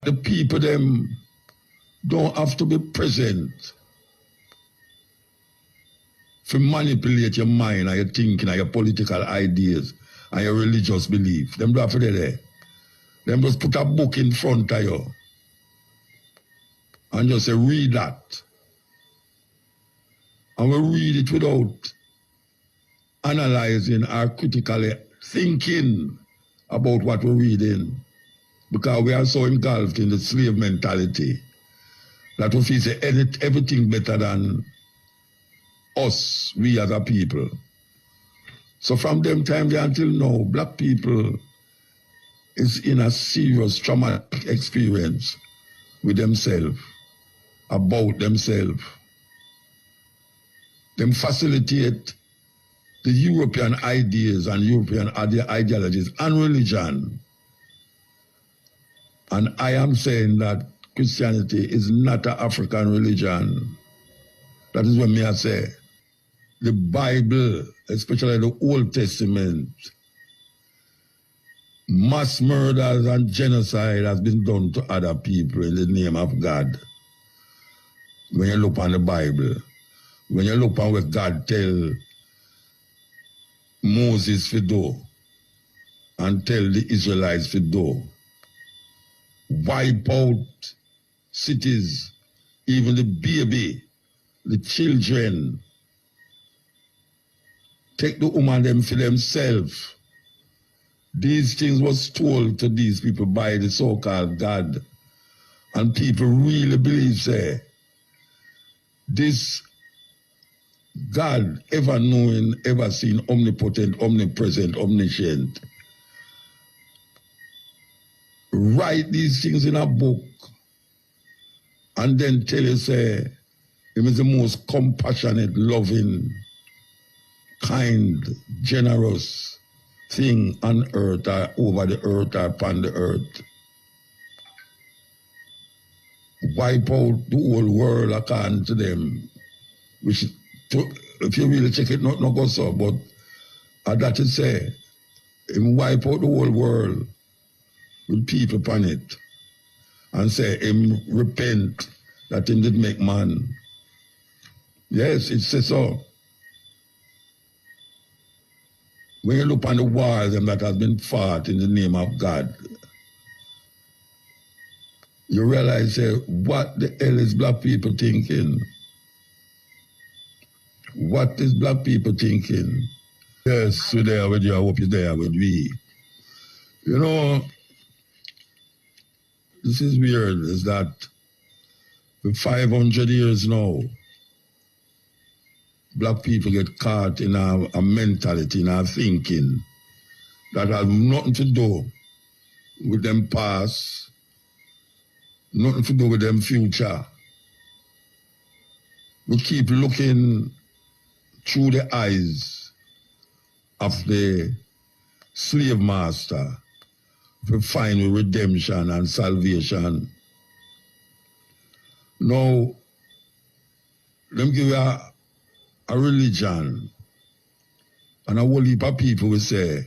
The people them don't have to be present to manipulate your mind and your thinking and your political ideas and your religious belief. Them don't have to be there. Them just put a book in front of you and just say, read that. And we read it without analyzing or critically thinking about what we're reading. Because we are so engulfed in the slave mentality that we feel say everything better than us, we as a people. So from them time until now, black people is in a serious traumatic experience with themselves, about themselves. Them facilitate the European ideas and European ideologies and religion. And I am saying that Christianity is not an African religion. That is what me I say. The Bible, especially the Old Testament, mass murders and genocide has been done to other people in the name of God. When you look on the Bible, when you look on what God tell Moses to do and tell the Israelites to do, wipe out cities, even the baby, the children, take the woman them for themselves. These things was told to these people by the so-called God. And people really believe, say, this God, ever knowing, ever seen, omnipotent, omnipresent, omniscient, write these things in a book and then tell you, say, He is the most compassionate, loving, kind, generous thing on earth or over the earth or upon the earth. Wipe out the whole world according to them. Which, if you really check it, not go so, but that is say, him wipe out the whole world with people upon it and say him repent that him did make man. Yes, it says so. When you look on the wars that has been fought in the name of God, you realize, what the hell is black people thinking? What is black people thinking? Yes, we're there with you. I hope you're there with we. You know, this is weird, is that for 500 years now, black people get caught in a mentality, in a thinking that has nothing to do with them past, nothing to do with them future. We keep looking through the eyes of the slave master to find redemption and salvation. Now, them give you a religion, and a whole heap of people will say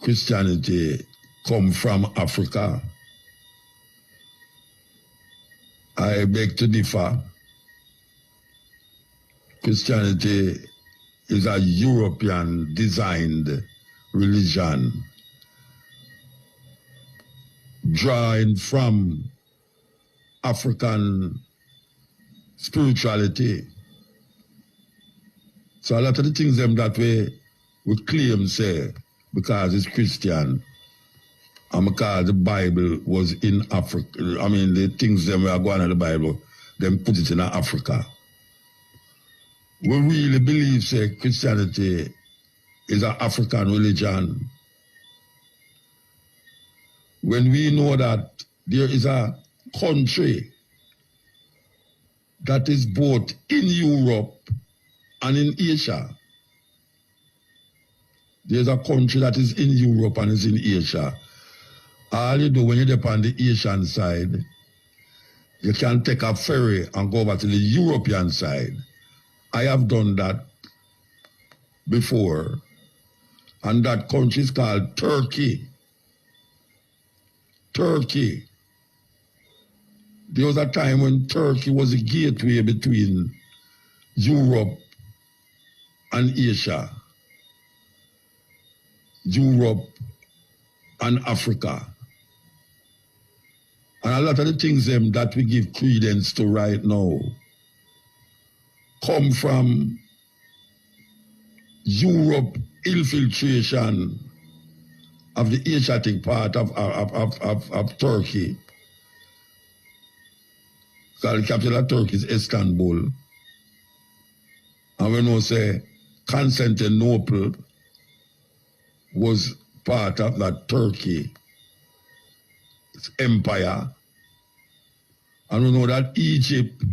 Christianity come from Africa. I beg to differ. Christianity is a European designed religion drawing from African spirituality. So a lot of the things them that we claim, say, because it's Christian, and because the Bible was in Africa, I mean, the things them were going on in the Bible, them put it in Africa. We really believe, say, Christianity is an African religion. When we know that there is a country that is both in Europe and in Asia. There's a country that is in Europe and is in Asia. All you do when you're on the Asian side, you can take a ferry and go over to the European side. I have done that before. And that country is called Turkey. Turkey. there was a time when Turkey was a gateway between Europe and Asia, Europe and Africa. And a lot of the things that we give credence to right now come from Europe infiltration of the Asiatic part of Turkey. The capital of Turkey is Istanbul. And we know say Constantinople was part of that Turkey empire. And we know that Egypt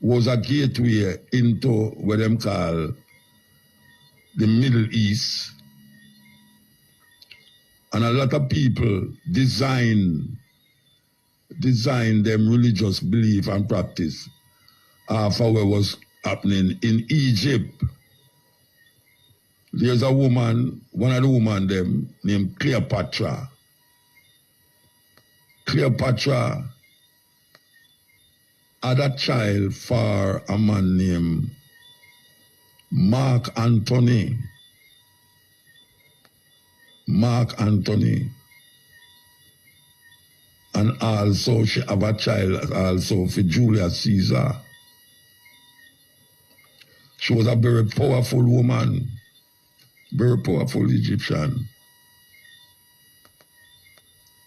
was a gateway into what them call the Middle East. And a lot of people design them religious belief and practice for what was happening in Egypt. There's a woman, one of the women them named Cleopatra. Cleopatra had a child for a man named Mark Antony. Mark Antony. And also she have a child also for Julius Caesar. She was a very powerful woman, very powerful Egyptian.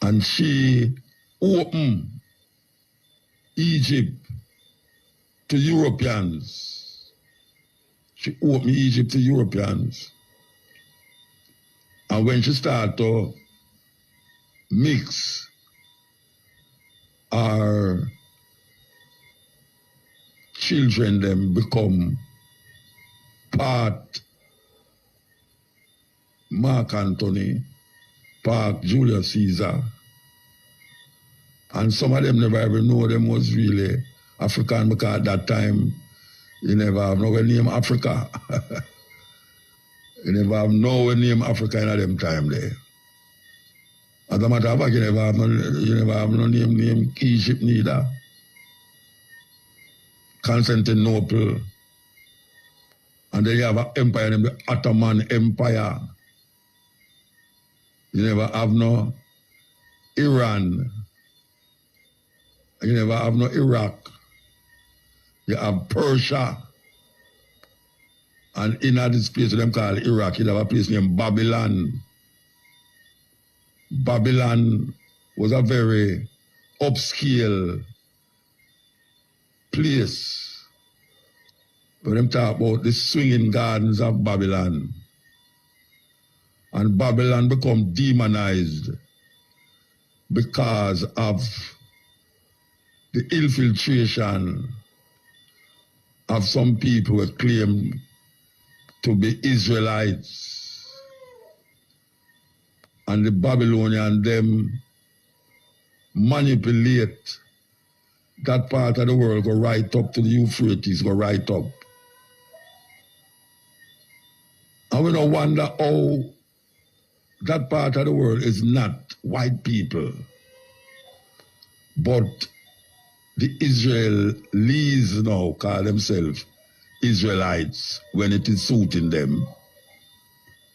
And she opened Egypt to Europeans. She opened Egypt to Europeans. And when she started to mix our children, them become part Mark Antony, part Julius Caesar. And some of them never ever know them was really African, because at that time you never have no name Africa. You never have no name Africa in them time there. As a matter of fact, you never have no name Egypt neither. Constantinople. And then you have an empire named the Ottoman Empire. You never have no Iran. You never have no Iraq. You have Persia. And in this place them call Iraq, you have a place named Babylon. Babylon was a very upscale place. When them talk about the swinging gardens of Babylon. And Babylon become demonized because of the infiltration of some people who claim to be Israelites. And the Babylonians them manipulate that part of the world, go right up to the Euphrates, go right up. And we don't wonder how that part of the world is not white people, but the Israelis now call themselves Israelites when it is suiting them.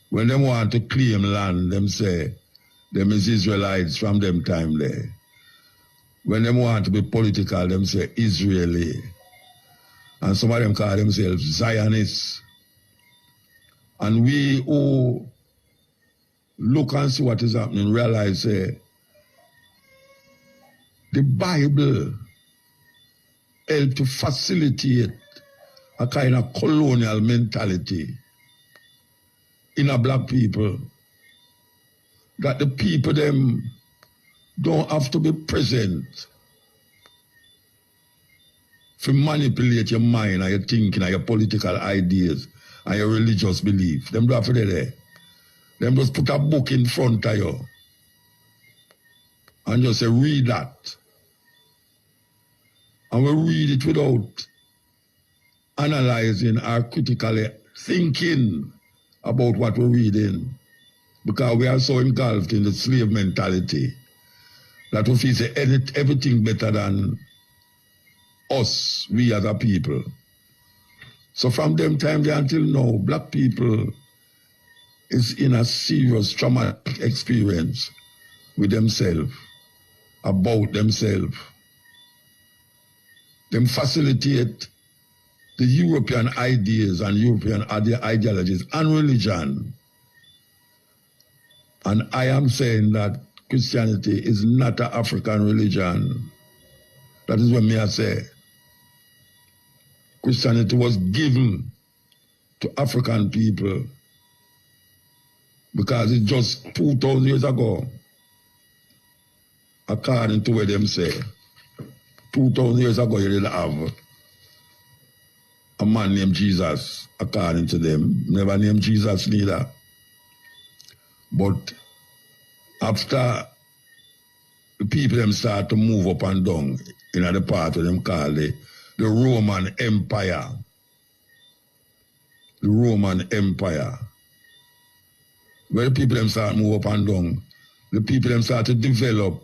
When they want to claim land, them say them is Israelites from them time there. When they want to be political, them say Israeli. And some of them call themselves Zionists. And we who look and see what is happening realize the Bible helped to facilitate a kind of colonial mentality in a black people, that the people them don't have to be present to manipulate your mind and your thinking and your political ideas and your religious belief. Them don't have to be there. Them just put a book in front of you and just say, read that. And we read it without analyzing or critically thinking about what we're reading, because we are so engulfed in the slave mentality that we feel say everything better than us, we as a people. So from them time there until now, black people is in a serious traumatic experience with themselves, about themselves. Them facilitate the European ideas and European ideologies and religion. And I am saying that Christianity is not an African religion. That is what me I say. Christianity was given to African people because it's just 2,000 years ago, according to what them say. 2,000 years ago, you didn't have a man named Jesus, according to them. Never named Jesus neither. But after the people them start to move up and down in the part of them call the Roman Empire. The Roman Empire. Where the people them start to move up and down, the people them start to develop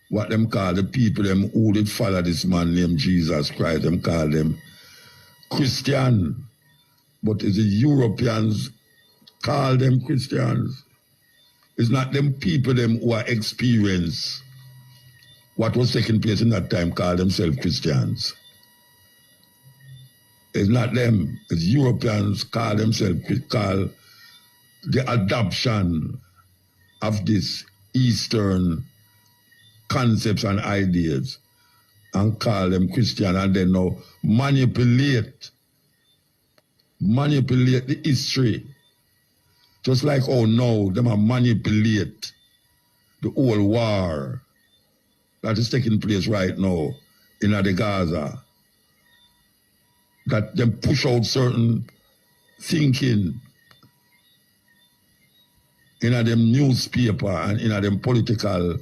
what them call the people them who did follow this man named Jesus Christ. Them call them Christian. But it's the Europeans call them Christians. It's not them people them who are experienced what was taking place in that time call themselves Christians. It's not them. It's Europeans call themselves, call the adoption of this Eastern concepts and ideas and call them Christian, and then now manipulate the history. Just like how now them are manipulate the whole war that is taking place right now in the Gaza. That them push out certain thinking in them newspaper and in them political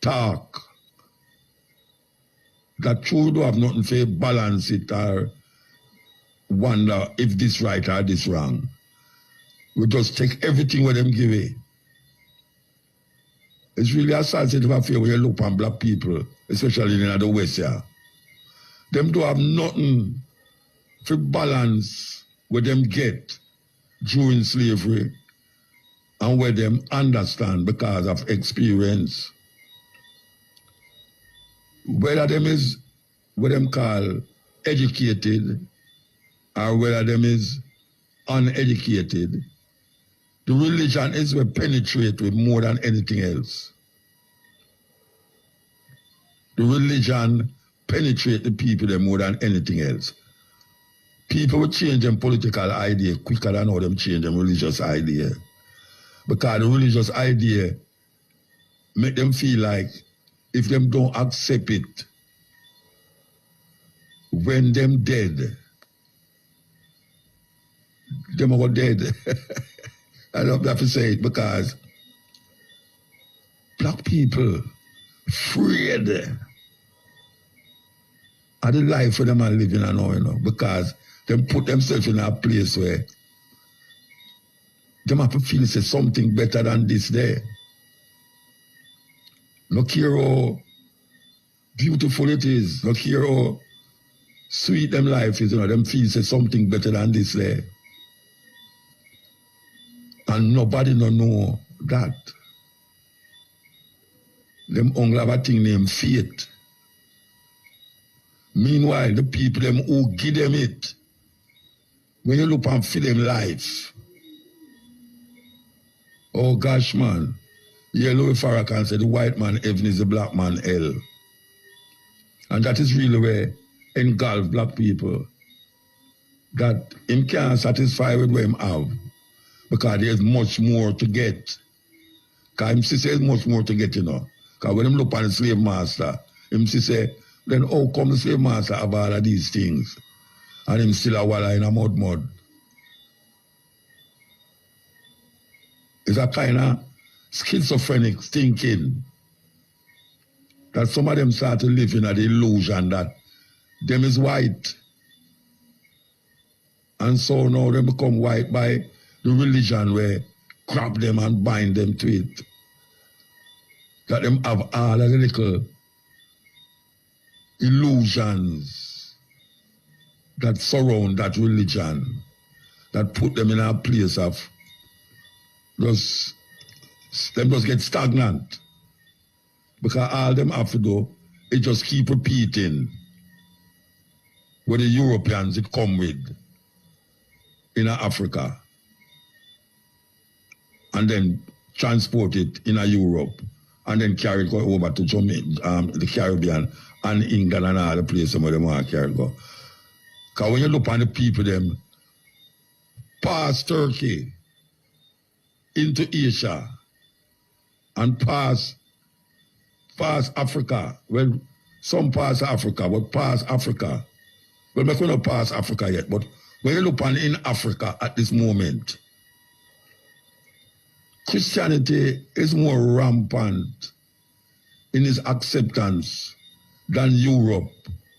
talk. That true do have nothing to balance it or wonder if this right or this wrong. We just take everything what them give it. It's really a sensitive affair when you look on black people, especially in the West here. Them do have nothing to balance what them get during slavery and what them understand because of experience. Whether them is what them call educated or whether them is uneducated, the religion is what penetrate with more than anything else. The religion penetrate the people there more than anything else. People will change them political idea quicker than how them change them religious idea. Because the religious idea make them feel like if them don't accept it, when them dead, them are dead. I don't have to say it because black people afraid of the life where them are living and all, you know, because them put themselves in a place where them have to feel say something better than this there. Look here how beautiful it is. Look here how sweet them life is, you know, them feel say something better than this there. And nobody no know that. Them only have a thing named faith. Meanwhile, the people them who give them it, when you look and feel them life, oh gosh man, yeah, Louis Farrakhan said the white man heaven is the black man hell. And that is really where engulf black people. That him can't satisfy with what him have. Because there's much more to get. Because him say there's much more to get, you know. Because when him look on the slave master, him say, then how come the slave master have all of these things? And him still a walla in a mud. It's a kind of schizophrenic thinking that some of them start to live in the illusion that them is white. And so now they become white by the religion where grab them and bind them to it. that them have all of the little illusions that surround that religion, that put them in a place of just get stagnant. Because all them have to do is just keep repeating what the Europeans it come with in Africa and then transport it in Europe and then carry it over to Jamaica, the Caribbean and England and all the places where they want to carry it go. Because when you look on the people them past Turkey into Asia and past Africa, well, some parts of Africa, but past Africa, well, we're not past Africa yet, but when you look on in Africa at this moment, Christianity is more rampant in its acceptance than Europe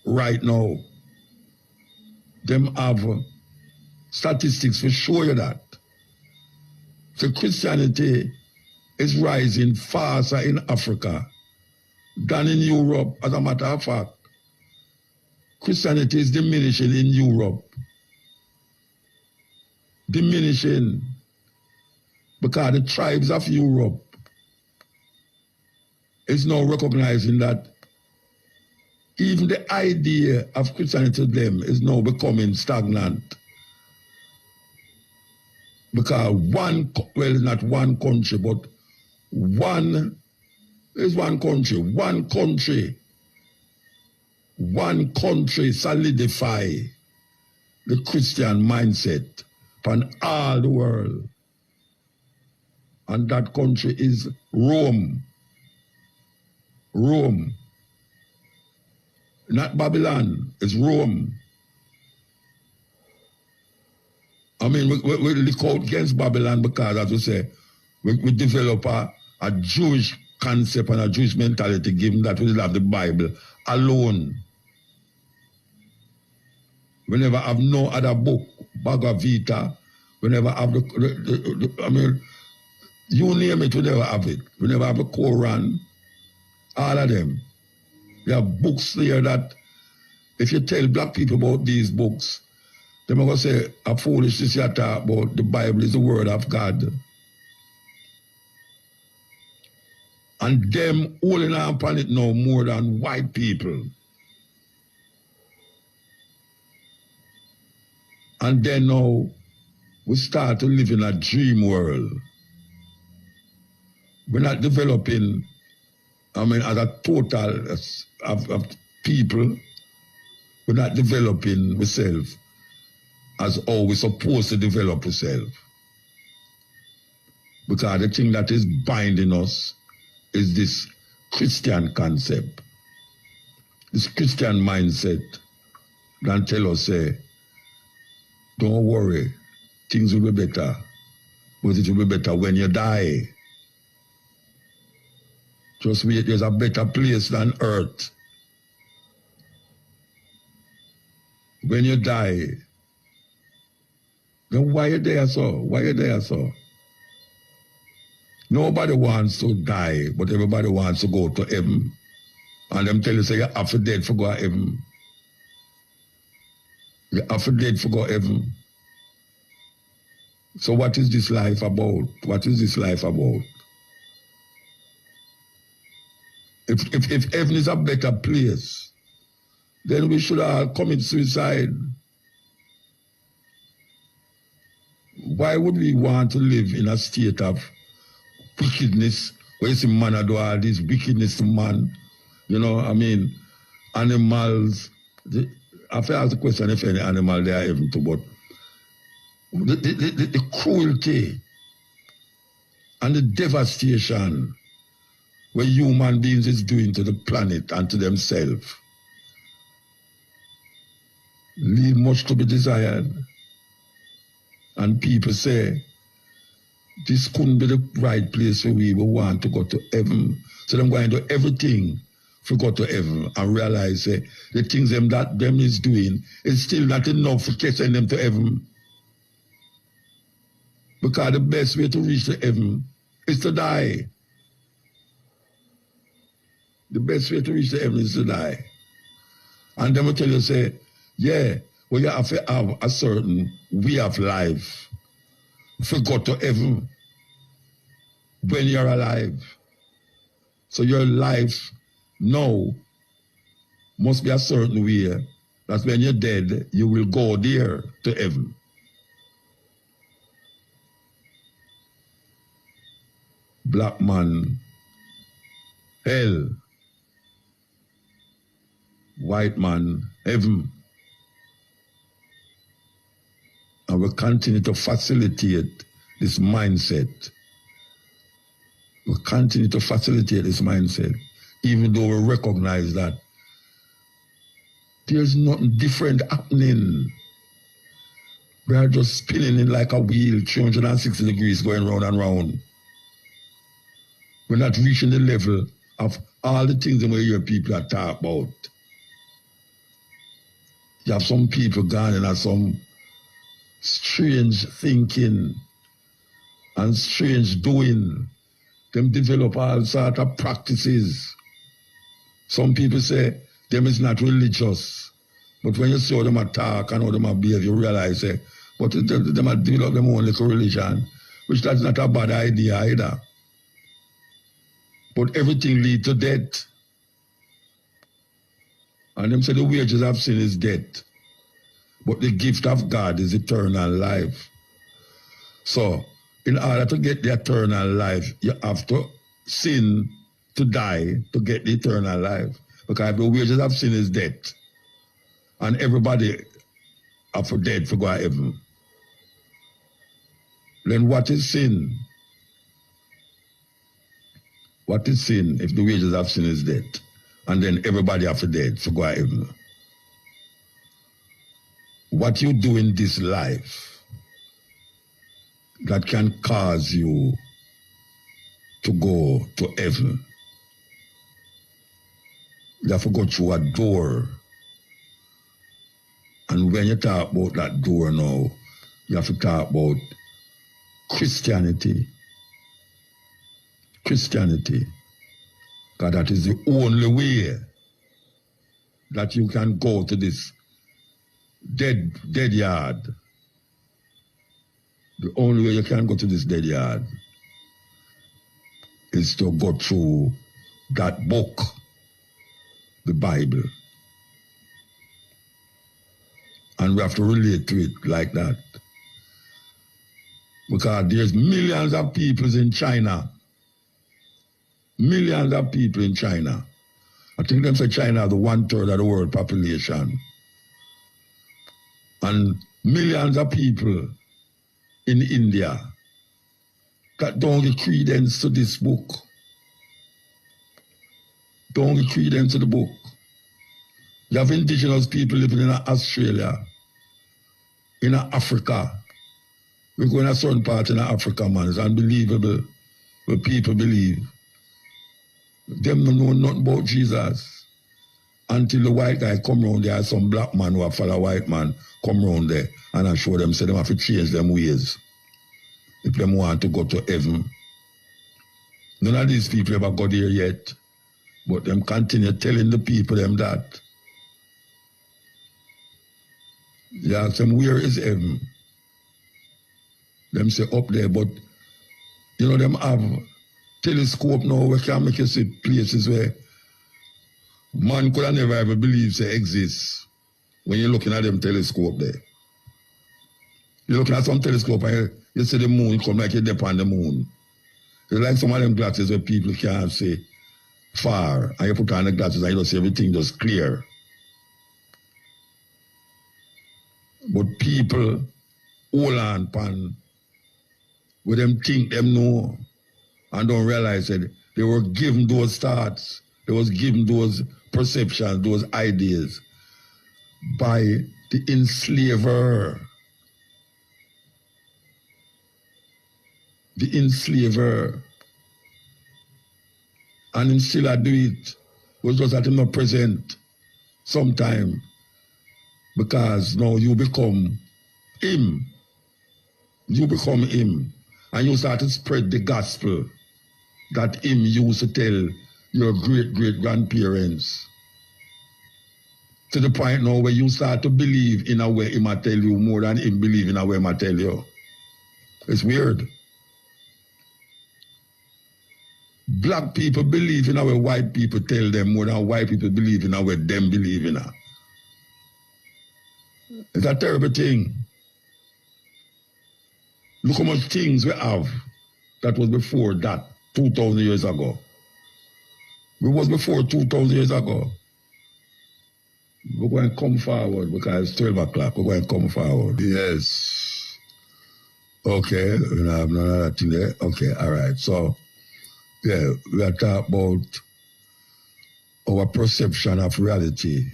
right now. Them have statistics to show you that. So Christianity is rising faster in Africa than in Europe. As a matter of fact, Christianity is diminishing in Europe. Diminishing because the tribes of Europe is now recognizing that even the idea of Christianity to them is now becoming stagnant. Because not one country, but one country solidify the Christian mindset upon all the world. And that country is Rome. Rome. Not Babylon, it's Rome. I mean, we look out against Babylon because, as we say, we develop a Jewish concept and a Jewish mentality, given that we have the Bible alone. We never have no other book, Bhagavad Gita. We never have I mean, you name it, we never have it. We never have the Quran, all of them. There are books there that, if you tell black people about these books, they're going to say, a foolishness you talk about, the Bible is the word of God. And them holding on upon it now more than white people. And then now, we start to live in a dream world. We're not developing, I mean, as a total of people, we're not developing ourselves as how we're supposed to develop ourselves. Because the thing that is binding us is this Christian concept, this Christian mindset that tell us, say, don't worry, things will be better, but it will be better when you die. Just wait, there's a better place than earth. When you die, then why you there so? Why you there so? Nobody wants to die, but everybody wants to go to heaven. And them tell you, say, you have to dead for go to heaven. You have to dead for go to heaven. So what is this life about? What is this life about? If heaven is a better place, then we should all commit suicide. Why would we want to live in a state of wickedness, where you see man do all this wickedness to man? You know, I mean, animals, I have to ask the question if any animal they are heaven to, but the cruelty and the devastation what human beings is doing to the planet and to themselves leave much to be desired. And people say, this couldn't be the right place for we want to go to heaven. So them going to do everything to go to heaven and realize the things them that them is doing is still not enough for catching them to heaven. Because the best way to reach the heaven is to die. The best way to reach the heaven is to die. And then will tell you, say, yeah, well, you have to have a certain way of life to go to heaven when you're alive. So your life now must be a certain way that when you're dead, you will go there to heaven. Black man, hell. White man, heaven. And we continue to facilitate this mindset. We continue to facilitate this mindset, even though we recognize that there's nothing different happening. We are just spinning in like a wheel, 360 degrees, going round and round. We're not reaching the level of all the things that we hear people are talking about. You have some people gone and have some strange thinking and strange doing. Them develop all sort of practices. Some people say them is not religious. But when you see how them talk and how them behave, you realize, but them are develop their own little religion, which that's not a bad idea either. But everything leads to death. And them say the wages of sin is death. But the gift of God is eternal life. So, in order to get the eternal life, you have to sin to die to get the eternal life. Because the wages of sin is death. And everybody are for dead for go to heaven. Then what is sin? What is sin if the wages of sin is death? And then everybody are for dead for go to heaven. What you do in this life that can cause you to go to heaven. You have to go through a door. And when you talk about that door now, you have to talk about Christianity. Christianity. Because that is the only way that you can go to this dead yard. The only way you can go to this dead yard is to go through that book, the Bible. And we have to relate to it like that. Because there's millions of people in China. Millions of people in China. I think them say China is the 1/3 of the world population. And millions of people in India that don't give credence to this book. Don't give credence to the book. You have indigenous people living in Australia, in Africa. We go in a certain part in Africa, man. It's unbelievable what people believe. Them don't know nothing about Jesus. Until the white guy come around there, some black man who follow white man come around there and I show them, say them have to change them ways if them want to go to heaven. None of these people ever got there yet, but them continue telling the people them that. You ask them, where is heaven? Them say up there, but you know them have telescope now we can make you see places where man could have never ever believed they exist when you're looking at them telescope there. You're looking at some telescope and you see the moon come like you're up on the moon. It's like some of them glasses where people can't see far and you put on the glasses and you don't see everything just clear. But people hold on pan where them think them know and don't realize that they were given those thoughts, they was given those perceptions, those ideas by the enslaver. The enslaver. And him still I do it. Was just that him not present sometime. Because now you become him. You become him. And you start to spread the gospel that him used to tell your great-great-grandparents. To the point now where you start to believe in a way him tell you more than him believe in a way him tell you. It's weird. Black people believe in a way white people tell them more than white people believe in a way them believe in her. It's a terrible thing. Look how much things we have that was before that, 2,000 years ago. It was before 2,000 years ago. We're going to come forward because it's 12 o'clock. We're going to come forward. Yes. Okay, we don't have none of that thing there. Okay, all right. So, yeah, we are talking about our perception of reality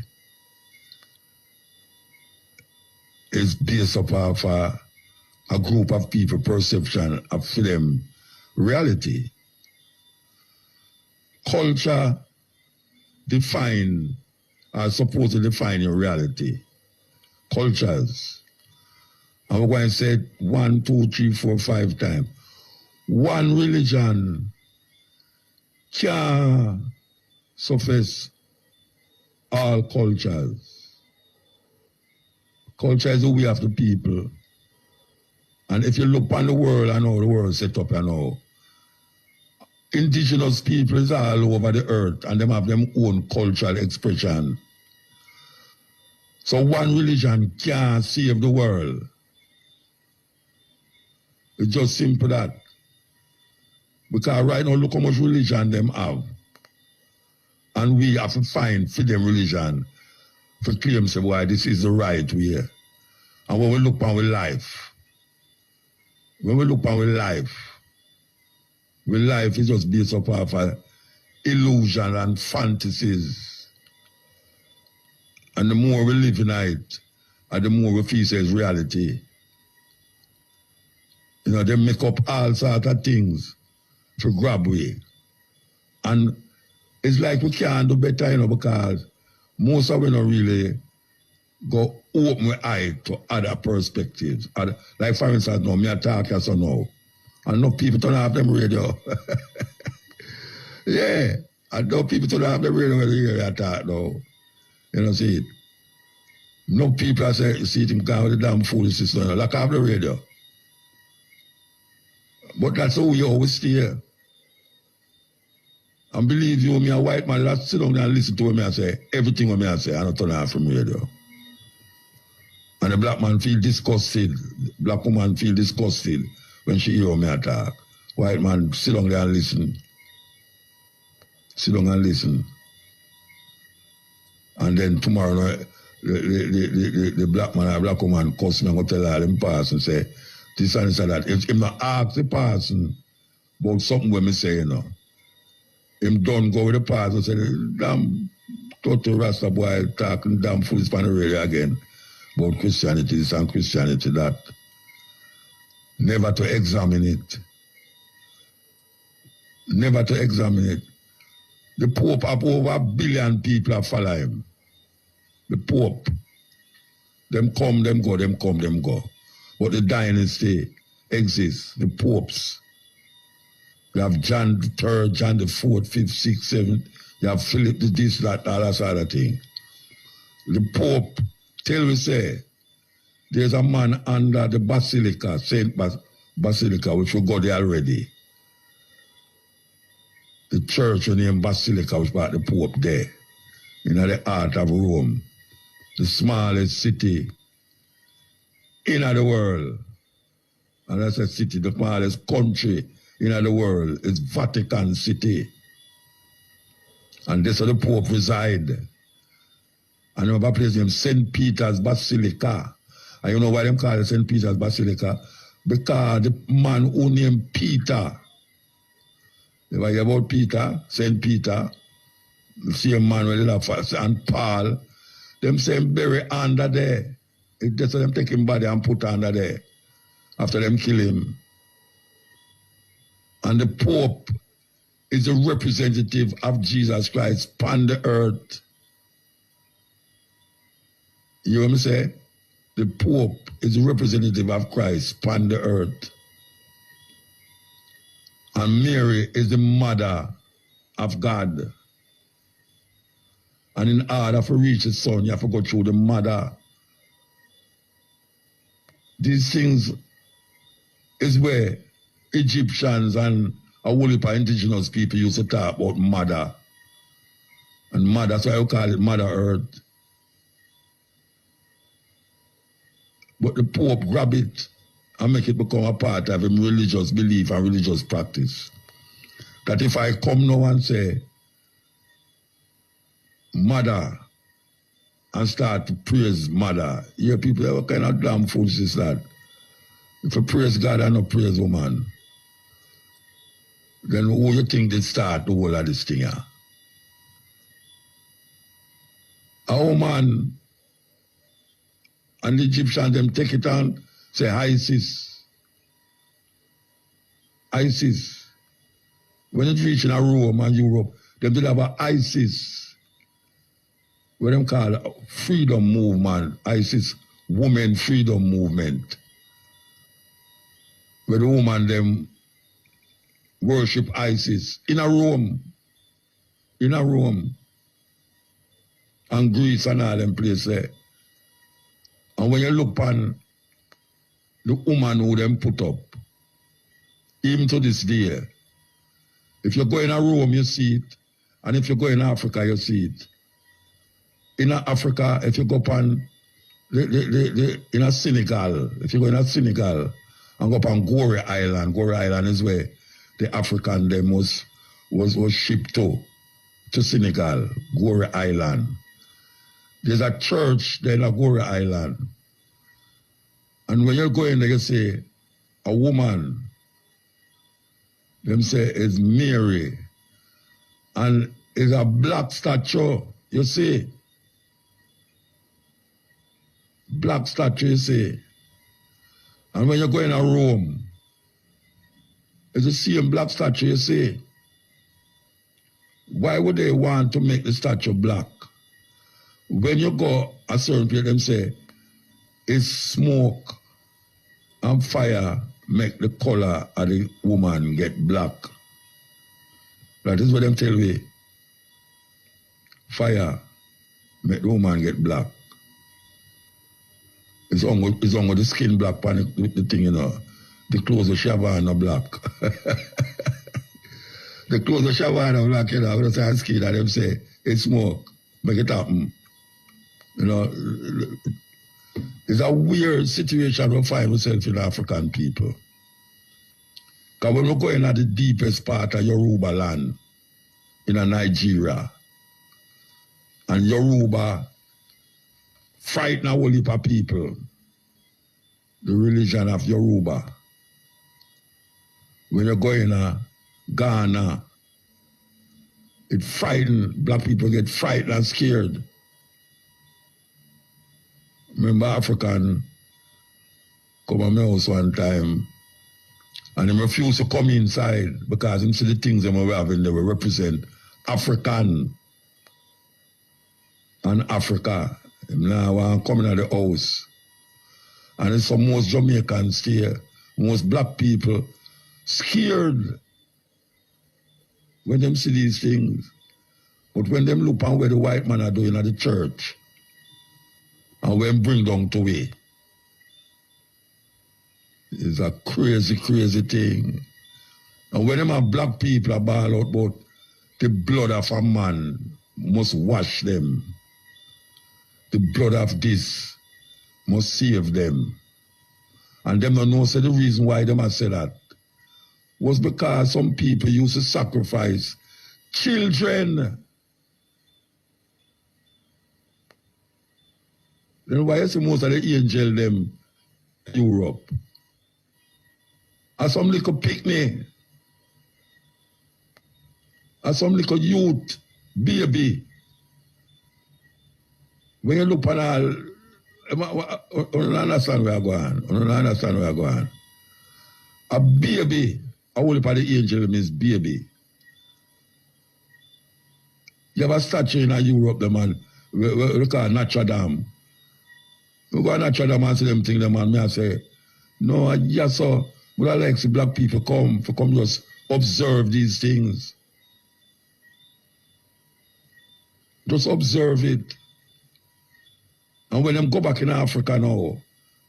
is based upon a group of people perception of them reality. Culture define are supposed to define your reality. Cultures. And we're going to say it 1, 2, 3, 4, 5 times. One religion can suffice all cultures. Culture is the way of the people. And if you look on the world, I know the world is set up, I know. Indigenous peoples all over the earth and them have their own cultural expression. So one religion can't save the world. It's just simple that. Because right now, look how much religion them have. And we have to find for them religion to claim, say, why this is the right way. And when we look on with life, life is just based upon illusion and fantasies. And the more we live in it, and the more we feel it's reality. You know, they make up all sorts of things to grab we. And it's like we can't do better, you know, because most of we don't really go open my eye to other perspectives. Like for instance, now, me I talk as so now. And no people don't have them radio. Yeah. And no people don't have them radio when they hear me talk now. You know, see it. No people are saying, see it him gone with the damn foolishness. Like I have the radio. But that's how we always stay here. And believe you, me a white man, that sit down there and listen to what me I say. Everything what me I say, I don't turn off from radio. And the black man feel disgusted. Black woman feel disgusted when she hear me talk. White man, sit down there and listen. Sit down and listen. And then tomorrow, the black man or black woman cuss me and go tell all them pass and say, this and that. If him not ask the person about something when me say, you know, him done go with the person and say, damn, total Rasta boy talking damn foolish on the radio again about Christianity, this and Christianity, that. Never to examine it. Never to examine it. The Pope have over 1 billion people that follow him. The Pope. Them come, them go, them come, them go. But the dynasty exists, the popes. You have John the 3rd, John the 4th, 5th, 6th, 7th. You have Philip the this, that, all that sort of thing. The Pope, tell me say, there's a man under the Basilica, Saint Basilica, which will go there already. The church named Basilica, which brought the Pope there, in the heart of Rome, the smallest city in the world. And that's a city, the smallest country in the world is Vatican City. And this is the Pope reside. And another place named St. Peter's Basilica. And you know why they call it St. Peter's Basilica? Because the man who named Peter, you ever hear about Peter, St. Peter, the same man where they love and Paul, them same bury under there. It just them take him body and put under there after them kill him. And the Pope is a representative of Jesus Christ upon the earth. You hear me say? The Pope is a representative of Christ upon the earth. And Mary is the mother of God. And in order to reach the son, you have to go through the mother. These things is where Egyptians and a whole heap of indigenous people used to talk about mother. And mother, so I call it Mother Earth. But the Pope grab it and make it become a part of him religious belief and religious practice. That if I come now and say, mother, and start to praise mother, you people, what kind of damn fools is that? If you praise God and not praise woman, then who you think they start the whole of this thing here? A woman and the Egyptians, them take it on, say Isis. Isis. When it reach in a Rome and Europe, them did have a Isis. What them call freedom movement. Isis, women freedom movement. Where the woman them worship Isis in a Rome. In a Rome. And Greece and all them places there. And when you look on the woman who them put up, even to this day, if you go in a Rome, you see it. And if you go in Africa, you see it. In Africa, if you go upon in a Senegal, if you go in a Senegal and go upon Gore Island is where the African them was shipped to Senegal, Gore Island. There's a church there in Gore Island. And when you go in there, you say, a woman, them say it's Mary. And it's a black statue, you see. Black statue, you see. And when you go in a Rome, it's the same black statue, you see. Why would they want to make the statue black? When you go a certain place, them say, it's smoke and fire make the color of the woman get black. That is what them tell me. Fire make the woman get black. It's on with the skin black pan with the thing, you know. The clothes of Shavana black. The clothes of Shavana black, you know, when they say skin, and them say, it's smoke, make it happen. You know, it's a weird situation we find ourselves in African people. Because when we go in at the deepest part of Yoruba land, in Nigeria, and Yoruba frighten a whole heap of people, the religion of Yoruba. When you go in Ghana, it frighten, black people get frightened and scared. Remember African come to my house one time and he refused to come inside because he see the things they were having, they will represent African and Africa. Now want to come in the house. And it's some most Jamaicans here, most black people scared when them see these things. But when them look on what the white man are doing at the church, and when bring down to way, it's a crazy, crazy thing. And when them have black people are ball out about the blood of a man must wash them. The blood of this must save them. And them don't know, so the reason why them have said that was because some people used to sacrifice children. Then why you see most of the angel them in Europe? And some little picnic. And some little youth, baby. When you look at all, you don't understand where I'm going. You don't understand where I'm going. A baby, I will look at the angel means baby. You have a statue in Europe, the man, we call Notre Dame. We go to Notre Dame and see them thing, the man, me I say, no, yes, sir, but I like see black people come just observe these things. Just observe it. And when them go back in Africa now,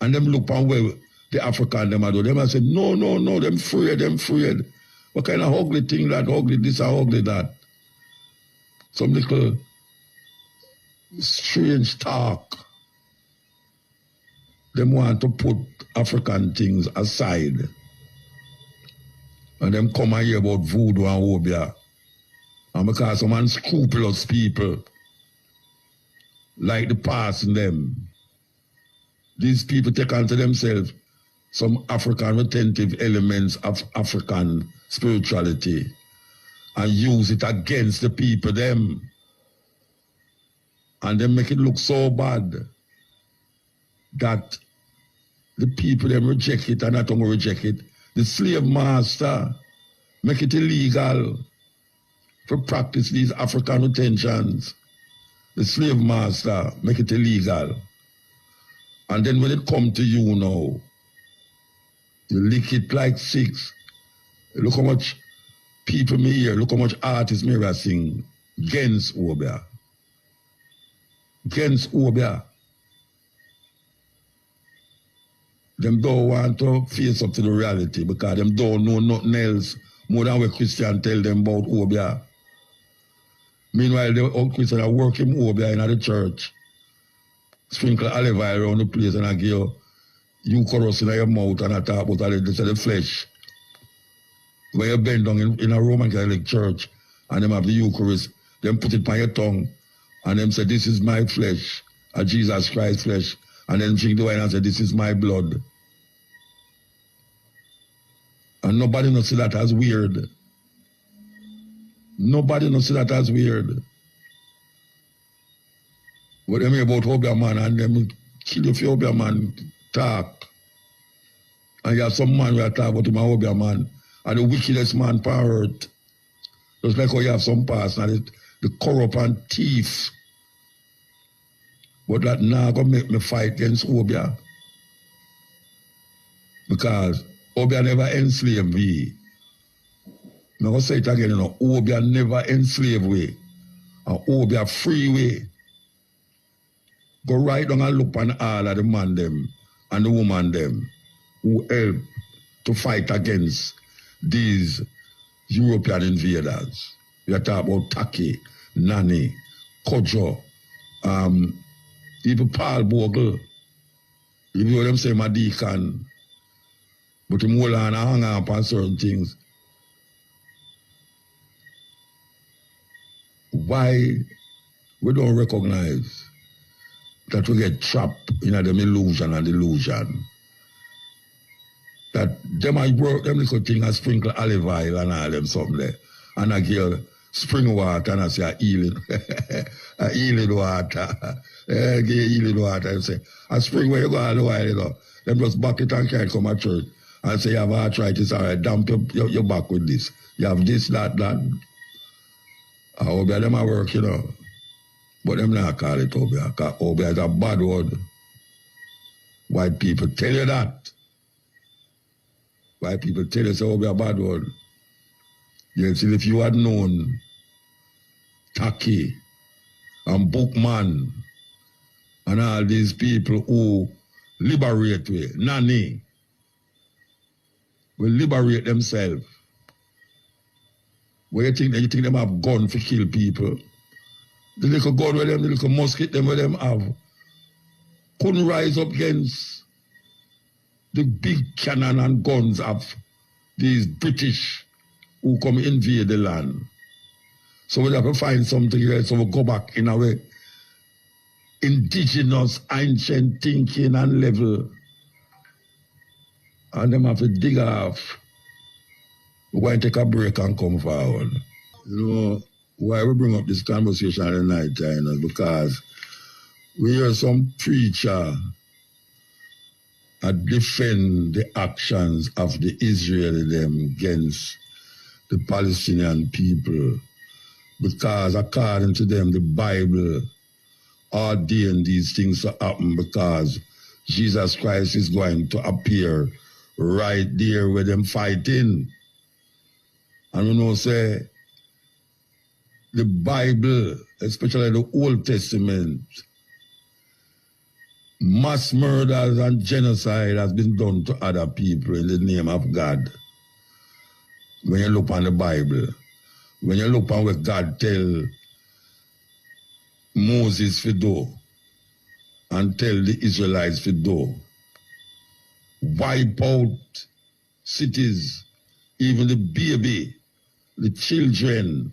and them look on where the African them are do, them I say, no, them afraid. What kind of ugly thing that, ugly this or ugly that? Some little strange talk. Them want to put African things aside. And them come and hear about voodoo and Obia. And because some unscrupulous people like the past in them, these people take unto themselves some African retentive elements of African spirituality and use it against the people them. And they make it look so bad that the people them reject it, and not only reject it, the slave master make it illegal to practice these African retentions. The slave master make it illegal. And then when it come to you now, you lick it like six. Look how much people me hear, look how much artists me hear sing against Obia. Against Obia. Them don't want to face up to the reality because them don't know nothing else more than what Christian tell them about Obia. Meanwhile, the old Christian are working Obia in the church. Sprinkle olive oil around the place and I give you chorus in your mouth and I talk about the flesh. When you bend down in a Roman Catholic church and them have the Eucharist, them put it on your tongue and them say, this is my flesh, a Jesus Christ flesh. And then drink the wine and say, this is my blood. And nobody knows that as weird. Nobody knows that as weird. What they mean about Obia man and them kill if your Obia man talk. And you have some man who talk about him Obia man and the wickedest man on earth. Just like how you have some person, the corrupt and thief. But that now gonna make me fight against Obia. Because Obia never enslaved me. I'm gonna say it again, you know, Obia never enslaved we. And Obia free way. Go right down and look on all of the man them and the woman them who help to fight against these European invaders. You talk about Taki, Nani, Kojo, even Paul Bogle, even though them say my deacon, but him hold on and hang on upon certain things. Why we don't recognize that we get trapped in them illusion and delusion? That them I work them little thing and sprinkle olive oil and all them something there. And I give spring water and I say a healing. A healing water. Give healing water and say, a spring where you go all the while, you know. Them just back it and can't come to church and say you have arthritis, all right, dump your back with this. You have this, that. I hope them a work, you know. But them not call it Obia. Because Obia is a bad word. White people tell you that. White people tell you it's Obia a bad word. Yes, if you had known Taki and Bookman and all these people who liberate we, Nani, will liberate themselves. Where you think them have gun to kill people? The little gun with them, the little musket them with them have, couldn't rise up against the big cannon and guns of these British who come invade the land. So we have to find something else, so we go back in our indigenous, ancient thinking and level. And them have to dig off. We're going to take a break and come forward. You know, why we bring up this conversation at the night time is because we hear some preacher defend the actions of the Israeli them against the Palestinian people, because according to them, the Bible ordained these things to happen because Jesus Christ is going to appear right there where them fighting. And we know say the Bible, especially the Old Testament, mass murders and genocide has been done to other people in the name of God. When you look on the Bible, when you look on what God tell Moses to do and tell the Israelites to do, wipe out cities, even the baby, the children,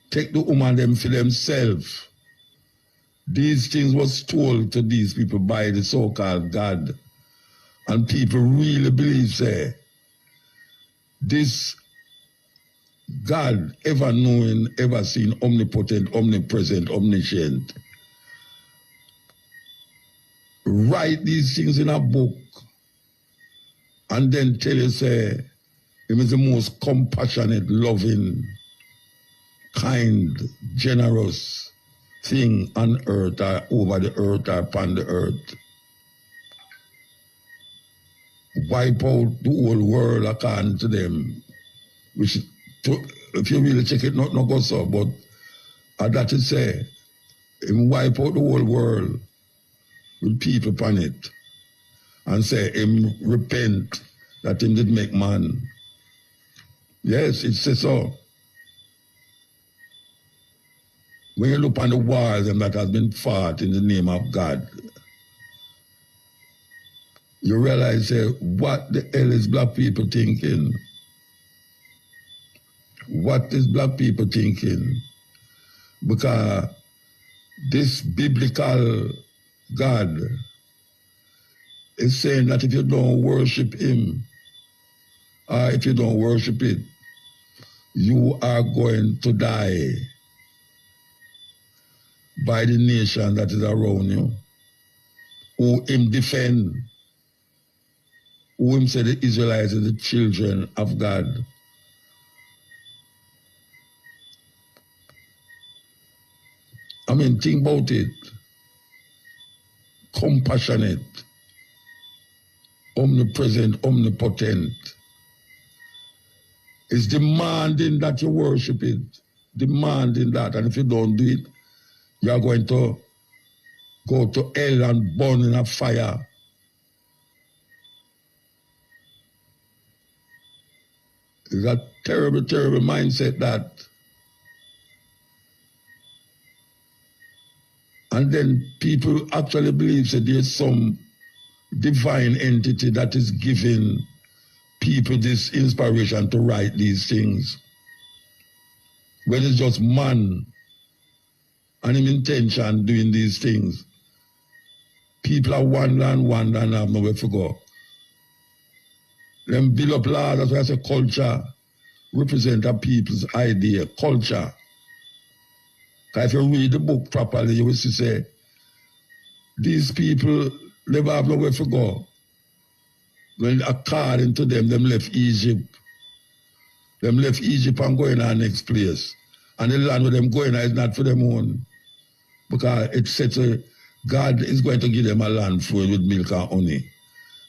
take the woman them for themselves. These things was told to these people by the so-called God. And people really believe, say, this God, ever knowing, ever seen, omnipotent, omnipresent, omniscient, write these things in a book and then tell you, say, Him is the most compassionate, loving, kind, generous thing on earth or over the earth or upon the earth. Wipe out the whole world according to them, which, if you really check it, not go so, but that is say, Him wipe out the whole world with people upon it and say, Him repent that Him did make man. Yes, it says so. When you look on the wars that has been fought in the name of God, you realize, what the hell is black people thinking? What is black people thinking? Because this biblical God is saying that if you don't worship Him, or if you don't worship it, you are going to die by the nation that is around you, who Him defend, who Him say the Israelites are the children of God. I mean, think about it. Compassionate, omnipresent, omnipotent, is demanding that you worship it, demanding that, and if you don't do it, you are going to go to hell and burn in a fire. It's a terrible, terrible mindset that. And then people actually believe that there's some divine entity that is giving people this inspiration to write these things. When it's just man and his intention doing these things. People are wandering and have nowhere to go. Them build up laws, that's why I say culture represent a people's idea, culture. Because if you read the book properly, you will see, say, these people never have nowhere to go. When according to them left Egypt. Them left Egypt and going to the next place. And the land where them going is not for them own. Because it said God is going to give them a land filled with milk and honey.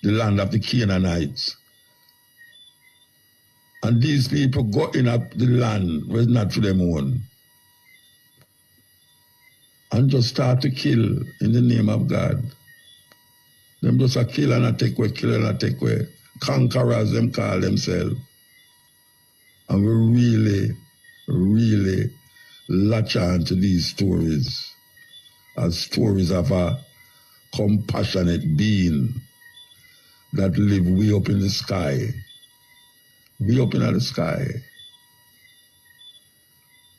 The land of the Canaanites. And these people go in up the land where it's not for them own. And just start to kill in the name of God. Them just a kill and a take away, kill and a take away. Conquerors, them call themselves. And we really, really latch on to these stories as stories of a compassionate being that live way up in the sky. Way up in the sky.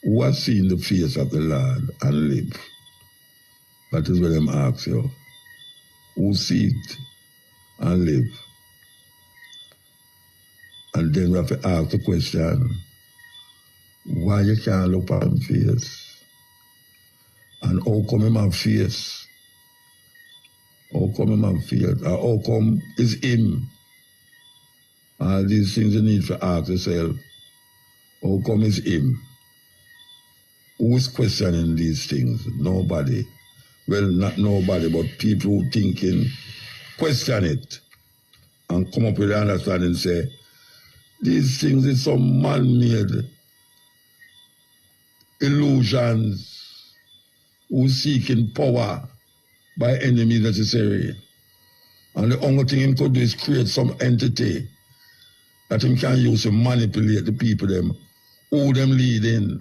Who has seen the face of the Lord and live? That is what them ask you. Who see it and live? And then we have to ask the question, why you can't look at him face? And how come him have face? How come him have face? Or how come is him? All these things you need to ask yourself. How come is him? Who is questioning these things? Nobody. Well, not nobody, but people who thinking, question it, and come up with the understanding and say, these things is some man-made illusions, who seeking power by any means necessary. And the only thing he could do is create some entity that he can use to manipulate the people them, who them leading.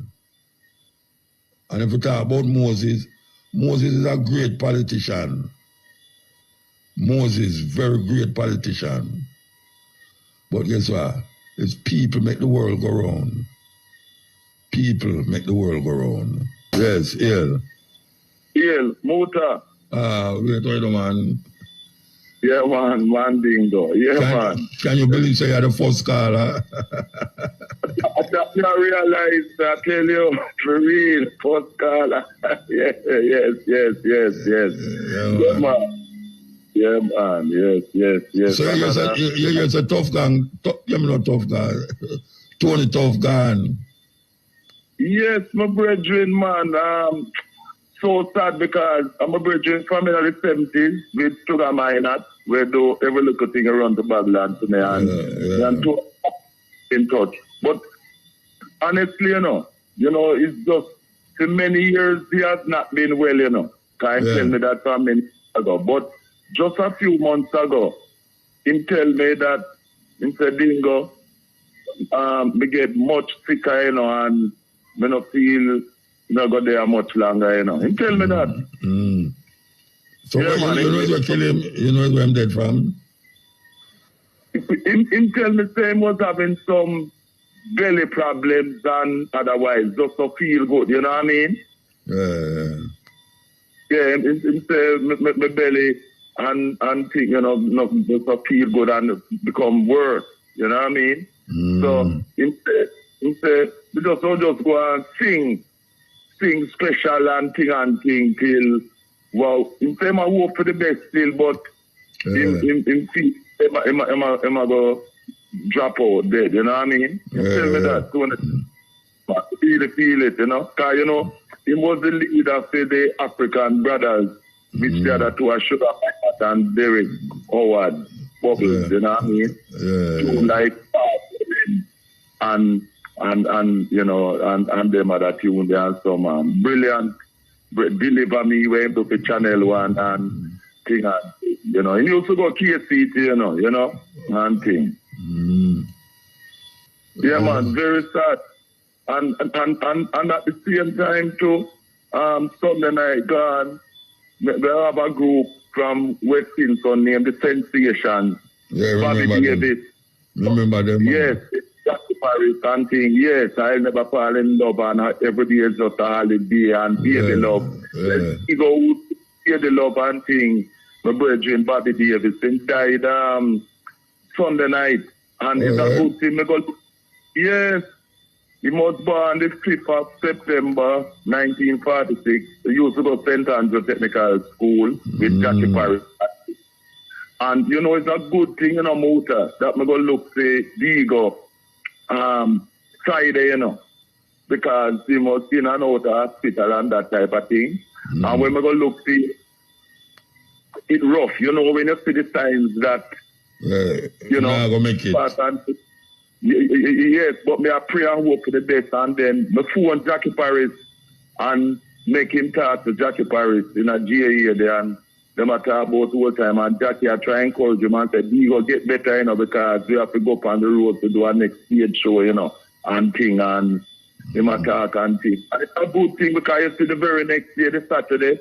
And if we talk about Moses, Moses is a great politician. Moses, very great politician. But guess what? It's people make the world go round. People make the world go round. Yes, Ill. Ill, Muta. Wait, man. Yeah, man, dingo. Yeah, man. Can you believe so you're the first caller? I realize, I tell you, for real, first caller. Yes. Yeah, man. Yeah, man. Yes. So you're a tough guy. You're not tough guy. Tony Tough Guy. Yes, my brethren, man. So sad because I'm a brethren from in the 70s with Sugar Minot, where do every little thing around the Babylon to me and to in touch. But honestly, you know, it's just for many years he has not been well, you know. Can't tell me that from many years ago. But just a few months ago, he tell me that he said, Dingo, me get much sicker, you know, and me not feel not go there much longer, you know. He tell me that. So yeah, man, you know where kill him? You know where I'm dead from? He tell me same was having some belly problems and otherwise just to feel good, you know what I mean? Yeah, he say my belly and thing, you know, not just to feel good and become worse, you know what I mean? So he said, we just go and sing special and thing till, well, in time I hope for the best still, but in feel, am I go drop out dead, you know what I mean? You tell me that, so when feel it, you know? Because, you know, he was the leader for the African brothers, which the other two are Sugar Minot and Derek Howard Bubbles, you know what I mean? Two like and you know, and them other tune there and some brilliant Deliver Me went to the Channel 1 and thing and, you know, and he also got KCT, you know, and thing. Yeah, man, very sad. And at the same time too, Sunday night gone, we have a group from West Kingston named the Sensations. Yeah, Bobby Davis. Remember them? Yes. Paris and thing, yes, I never fall in love and every day is just a holiday and baby love. He go baby love and thing. My brethren Bobby Davis died Sunday night and it's a good thing. Yes, he was born the 5th of September 1946. He used to go to St. Andrew Technical School with Jackie Paris. And you know, it's a good thing, you know, Muta, that I'm going to look say Diego. Friday, you know, because he was in and out of hospital and that type of thing. And when we go look, see, it's rough, you know, when you see the signs that, you know, go make it. Yes, but me I pray and hope for the best. And then my phone Jackie Paris and make him talk to Jackie Paris in a GA there and them talk about all the time, and Jackie I try and encourage him and say, you go get better, you know, because we have to go up on the road to do our next stage show, you know, and thing, and him talk and thing. And it's a good thing because you see the very next day, the Saturday,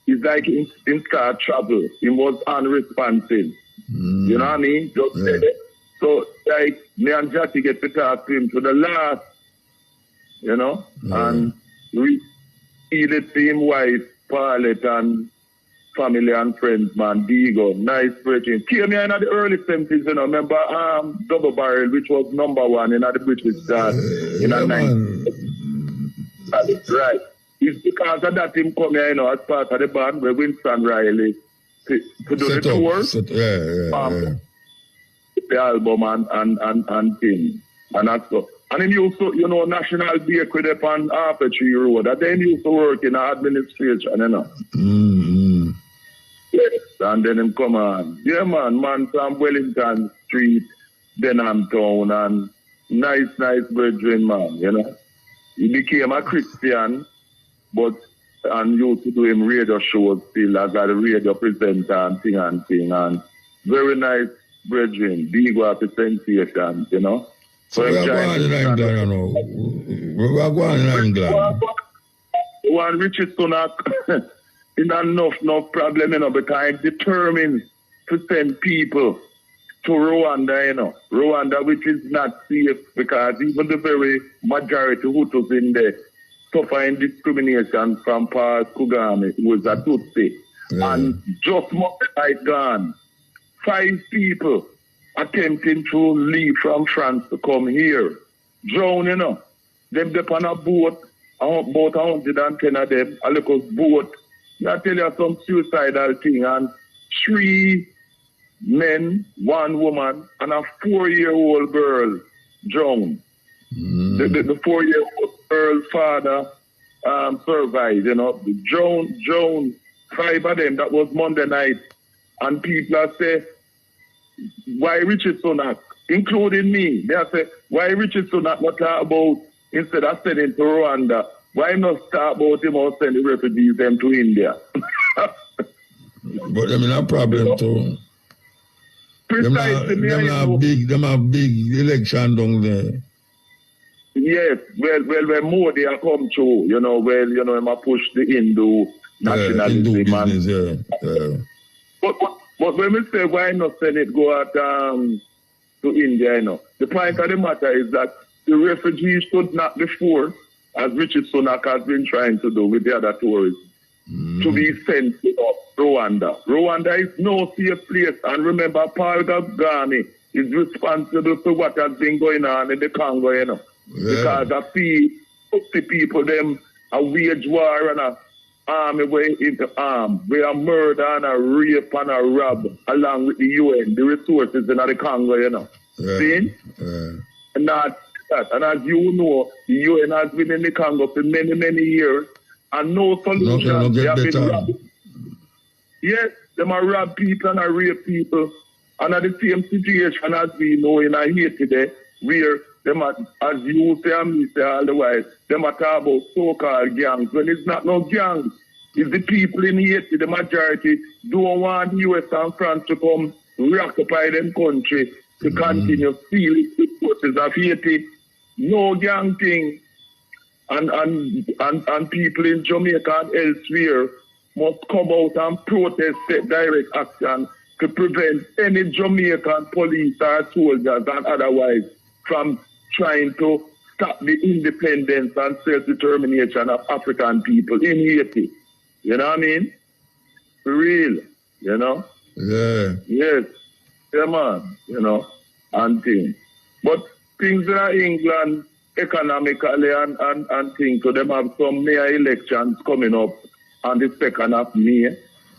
it's like in start travel. He was unresponsive. You know what I mean? Just so like me and Jackie get to talk to him to the last, you know, and we see the same wife, Paulette, and family and friends, man, Diego, nice preaching. Came here in the early 70s, you know, remember Double Barrel, which was #1 in the British chart in the 90s. Right. It's because of that him come here, you know, as part of the band where Winston Riley to do the tour. The album and thing. And that's so. And then he also, you know, National Bakery upon Harper Tree Road. And then he used to work in administration, you know. Yes, and then him come on. Yeah, man from Wellington Street, Denham Town, and nice brethren, man, you know. he became a Christian, but and used to do him radio shows still as a radio presenter and thing. And very nice brethren, big representation, you know. So we are going in England, you know. We are going in England. One Richard Sunak is enough problem, you know, because he's determined to send people to Rwanda, you know. Rwanda, which is not safe because even the very majority Hutus in there suffering discrimination from Paul Kagame, who was a Tutsi. Yeah. And just more like gone, 5 people attempting to leave from France to come here. Drown, you know. Them on a boat, about 110 of them, a little boat. I tell you some suicidal thing, and 3 men, 1 woman, and a 4-year-old girl drowned. The 4-year-old girl's father survived, you know. Drowned 5 of them. That was Monday night. And people are saying, why Richard Sunak, including me, they are saying, why Richard Sunak not talk about, instead of sending to Rwanda, why not talk about him or send the refugees them to India? But I mean, a problem too. Precisely. Them have big election down there. Yes, well, when Modi a come through, you know, him a push the Hindu nationalism. Hindu business, yeah. But when we say why not send it go out to India, you know, the point of the matter is that the refugees should not be forced, as Richard Sunak has been trying to do with the other tourists, to be sent to Rwanda. Rwanda is no safe place. And remember, Paul Kagame is responsible for what has been going on in the Congo, you know. Yeah. Because I see 50 people, them a wage war and a army way into arm. We are murder and a rape and a rob along with the UN, the resources in the Congo, you know. Yeah. See? Yeah. And that. And as you know, the UN has been in the Congo for many, many years and no solution. They have been robbing. Yes, they are rob people and rape people. And at the same situation as we know in Haiti today, where them are, as you say and me say otherwise, them are talk about so-called gangs. When it's not no gangs, it's the people in Haiti, the majority, don't want the US and France to come reoccupy them country to continue stealing the resources of Haiti. No gang thing. And people in Jamaica and elsewhere must come out and protest, take direct action to prevent any Jamaican police or soldiers and otherwise from trying to stop the independence and self-determination of African people in Haiti. You know what I mean? For real, you know? Yeah. Yes. Yeah, man, you know, and things. But things in England, economically and things, so them have some mayor elections coming up on the 2nd of May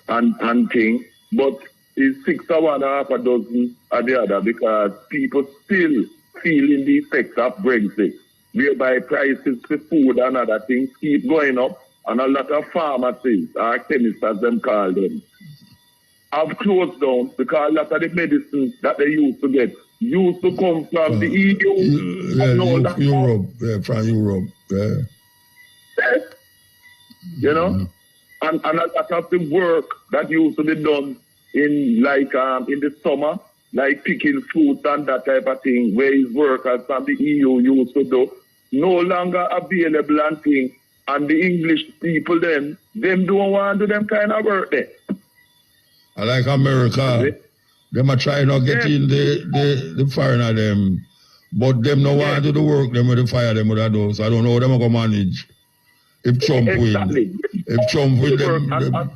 and things. But it's 6 or 1.5 dozen of the other because people still feeling the effects of Brexit, whereby prices for food and other things keep going up, and a lot of pharmacies, or chemists as them call them, have closed down because a lot of the medicines that they used to get used to come from the EU. Europe, from Europe. Yeah. Yes. You know? And a lot of the work that used to be done in the summer, like picking fruits and that type of thing, where his workers from the EU used to do, no longer available and things. And the English people them don't want to do them kind of work there. I like America. Them are trying to get in the foreigner them, but them no want to do the work them with the fire them with those. I don't know how them going to manage. If Trump win. If Trump win them.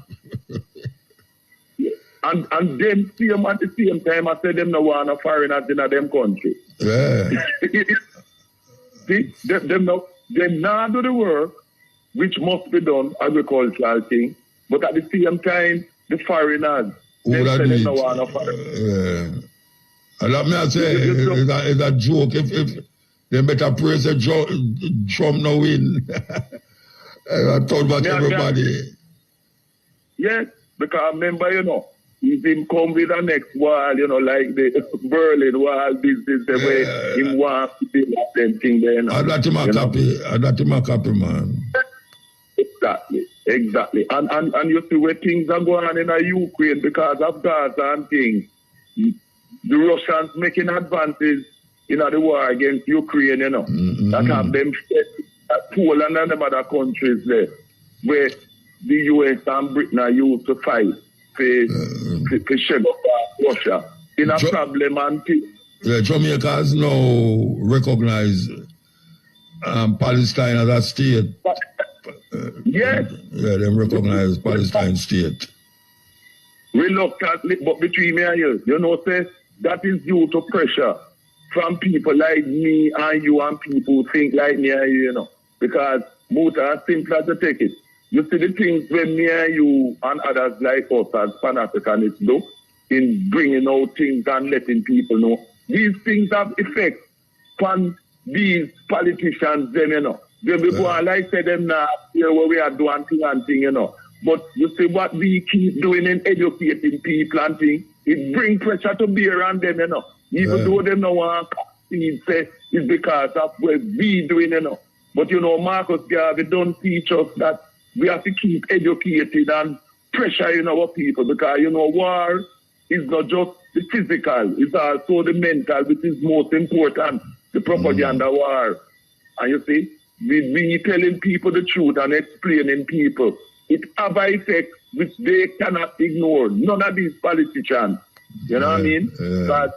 And them see them at the same time, I say them no want no foreigners in them country. Yeah. See, them not do the work, which must be done, agricultural thing, but at the same time, the foreigners, they say them no want no foreigners. And let me say, it's a joke. If they better praise Trump no win. I told about everybody. Yes, because remember, you know, if him come with the next wall, you know, like the Berlin wall business, the way him want to do that thing there. You know, I'd him a copy, man. Exactly. And you see where things are going on in Ukraine because of Gaza and things. The Russians making advances in the war against Ukraine, you know. That have them Poland and them other countries there where the US and Britain are used to fight to shake up Russia. In a problem and things. Yeah, Jamaica has now recognized Palestine as a state. Yes. Yeah, they recognize Palestine state. Reluctantly, but between me and you know, say, that is due to pressure from people like me and you and people who think like me and you know. Because Muta is simple as to take it. You see the things when me and you and others like us as Pan-Africanists do in bringing out things and letting people know. These things have effect on these politicians, them, you know. They be going like say them now, here where we are doing thing and thing, you know. But you see what we keep doing in educating people and things, it brings pressure to bear on them, you know. Even though they don't want to say it's because of what we doing, you know. But you know, Marcus Garvey don't teach us that we have to keep educated and pressure in our people because, you know, war is not just the physical, it's also the mental, which is most important, the propaganda war. And you see, we telling people the truth and explaining people. It have an effect which they cannot ignore. None of these politicians. You know what I mean? Because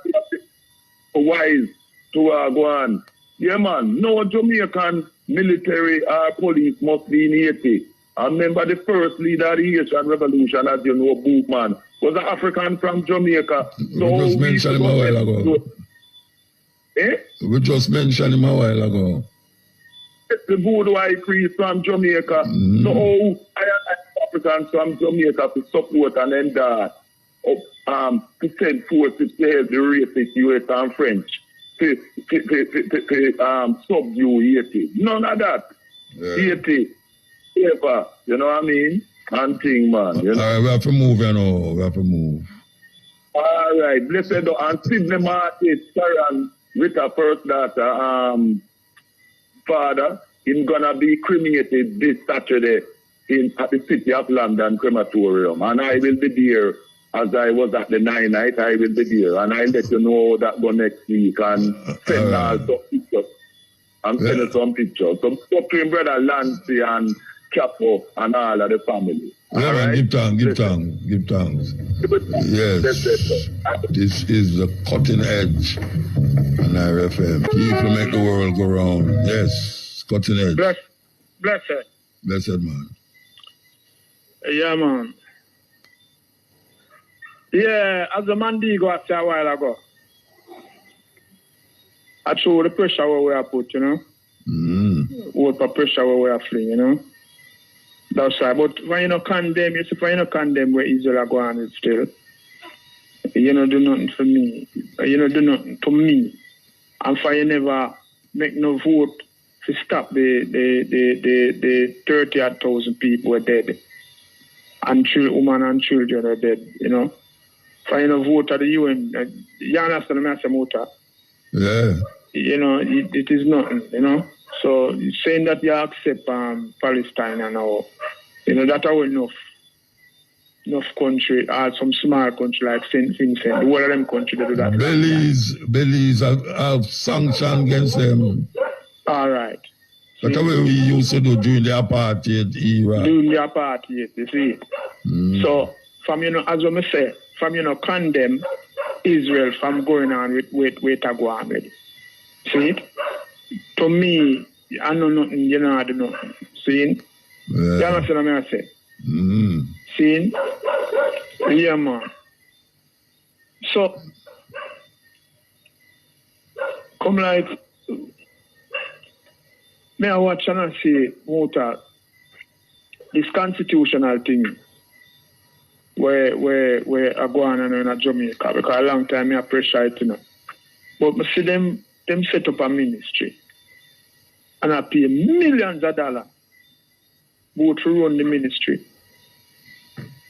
wise to go on. Yeah, man. No Jamaican military or police must be in Haiti. I remember the first leader of the Haitian Revolution, as you know, Bookman, was an African from Jamaica. So we just mentioned him a while ago. We just mentioned him a while ago. The good white priest from Jamaica. So I Africans from Jamaica to support and then to send forces to help the racist US and French to subdue Haiti. None of that. Haiti, ever. You know what I mean? And thing, man. You know? All right, we have to move, you know. We have to move. All right. Blessed and Sydney Martin, Sharon, with her first daughter, father, he's gonna be cremated this Saturday at the City of London crematorium, and I will be there as I was at the 9 night. I will be there, and I'll let you know that go next week and send some pictures. I'm sending some pictures. Some stuff to him, brother Lancy and Capo and all of the family. Yeah, man, give thanks. Yes, this is the cutting edge on RFM. People make the world go round. Yes, cutting edge. Blessed, man. Yeah, man. Yeah, as the Mandigo asked a while ago, I show the pressure where we are put, you know. What the pressure where we are fling, you know. That's right. But when you don't condemn, you see, when you don't condemn where Israel are going with still, you don't do nothing for me. You don't do nothing to me. And for you never make no vote to stop the 30,000 people are dead. And women and children are dead, you know. For you know, vote at the UN, you understand what I'm saying? Yeah. You know, it is nothing, you know. So saying that you accept Palestine and all, you know, that are enough country, or some small country like St. Vincent, the whole of them country that do that. Belize have sanctions against them. All right. That's the way we used to do during the apartheid era. During the apartheid, you see. So, from, you know, as I say, from, you know, condemn Israel from going on with Tagwan with. See it? To me, I know nothing, you know, I don't know. See? Yeah. You understand what I say? See? Yeah, man. So, come like, may I watch and I see Muta, this constitutional thing where I go on and in Jamaica, because a long time I pressure it, you know. But I see them set up a ministry. And I pay millions of dollars both to run the ministry.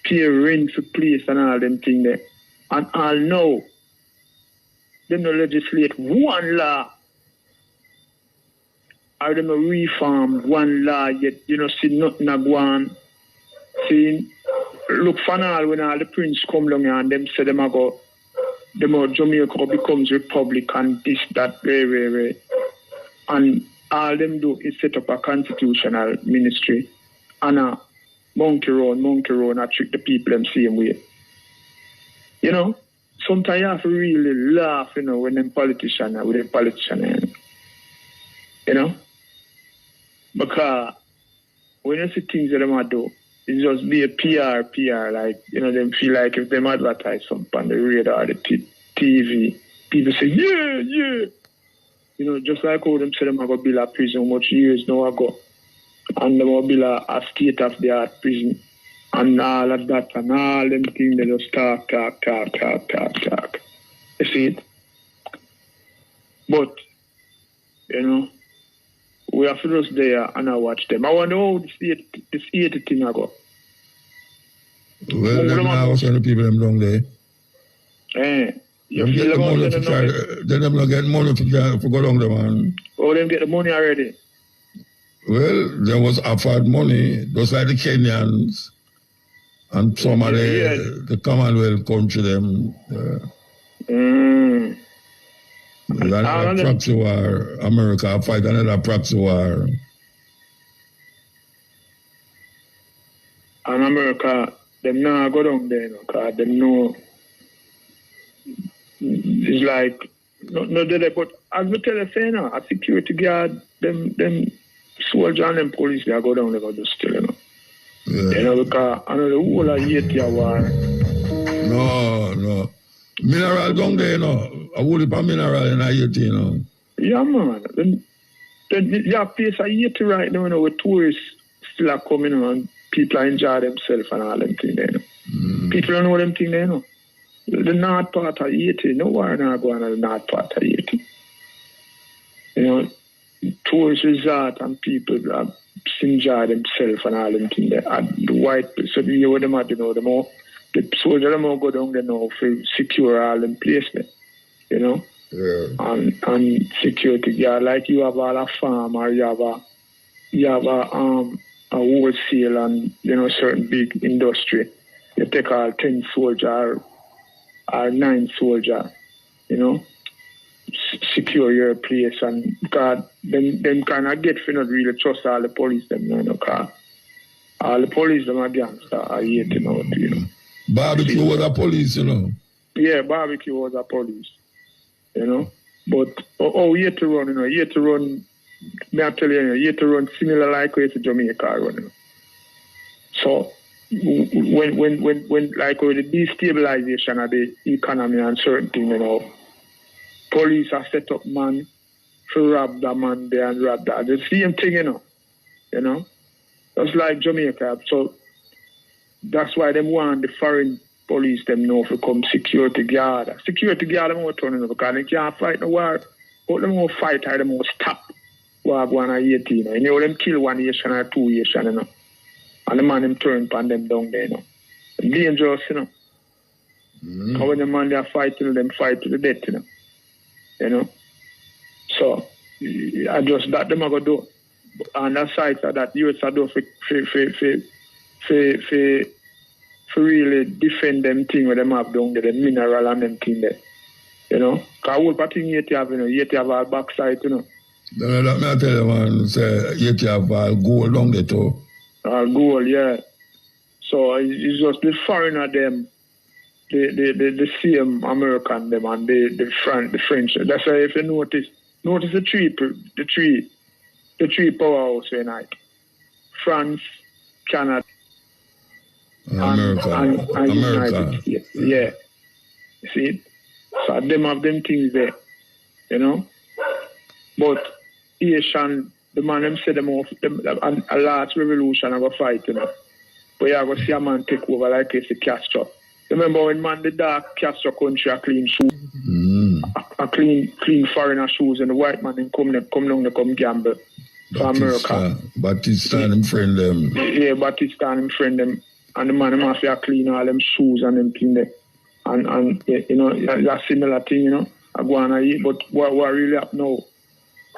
pay rent for place and all them things there. And all now, them no legislate one law. Or them no reform one law yet, see nothing a go on. See, look for now when all the prince come along and them say them a go, Jamaica becomes republic and this, that, very. And all them do is set up a constitutional ministry and a monkey run, and trick the people them same way. Sometimes you have to really laugh, when them politicians are with them politicians. Because when you see things that them do, it's just be a PR, like, them feel like if them advertise something on the radio or the TV, people say, yeah. Just like how them say them have build a prison much years now ago. And them have build a state-of-the-art prison. And all of that, and all them things, they just talk. You see it? But, we have to just there and I watch them. I want to know how this 80 thing I go. Well, let me know some of the people them down there. You them feel get the about money them to try, then them not get money to go down there, man. Oh, them get the money already? Well, there was offered money, just like the Kenyans and some of the Commonwealth country, them. Another proxy war, America fight another proxy war. And America, them now go down there, because them know it's like no there, but as we tell you now, a security guard, them soldiers and them police, they go down there go do still, Yeah. Because I know the whole of Haiti war. No. Mineral down there, a whole heap of mineral in Haiti, Yeah, man. Then you have place of Haiti right now, where tourists still are coming, and people are enjoying themselves and all them things there. People don't know them things there, The north part of Haiti, no war not going on the north part of Haiti. Tourist resort and people enjoy themselves and all them things there. And the white, so you know them, the soldiers them go down there now for secure all them place there. Yeah. And security guard, like you have all a farm or you have a wholesale and certain big industry. You take all 10 soldiers or 9 soldiers, secure your place, and because them kind of get for not really trust all the police them, because all the police them are gangsters, I hate Barbecue was a police, Yeah, barbecue was a police, But you have to run, you have to run. May I tell you have to run similar like way to Jamaica run. So when like with the destabilization of the economy and certain things, police are set up man to rob that man there and rob that. The same thing, Just like Jamaica. So that's why them want the foreign police them know to come security guard. Security guard them will turn because they can't fight the war. But them will fight or them will stop war going on 18. Them kill 1 Haitian or 2 Haitian, And the man them turn upon them down there, Dangerous, Because when the man they are fighting, them fight to the death, So I just that them are gonna do. And that side of that US are do for really defend them thing where them have down there, the mineral and them thing there. Because whole party Haiti have, Haiti have our backside, That may I tell you, man, say Haiti have gold down there too. Gold, yeah. So it's just the foreigner them, the same American them and the French. That's why if you notice the three powerhouse unite. France, Canada, America. and United States. Yeah. You see it? So them have them things there. But Haitian, the man them said them off a large revolution of a fight, But you are going to see a man take over like it's a Castro. Remember when man the dark Castro country a clean shoes, a clean foreigner shoes, and the white man come down to come gamble for America. Batista and friend them. Yeah, Batista and friend them. and the man must have clean all them shoes and them thing there. And you know, that's similar thing, you know. I go on eat, but what really up now?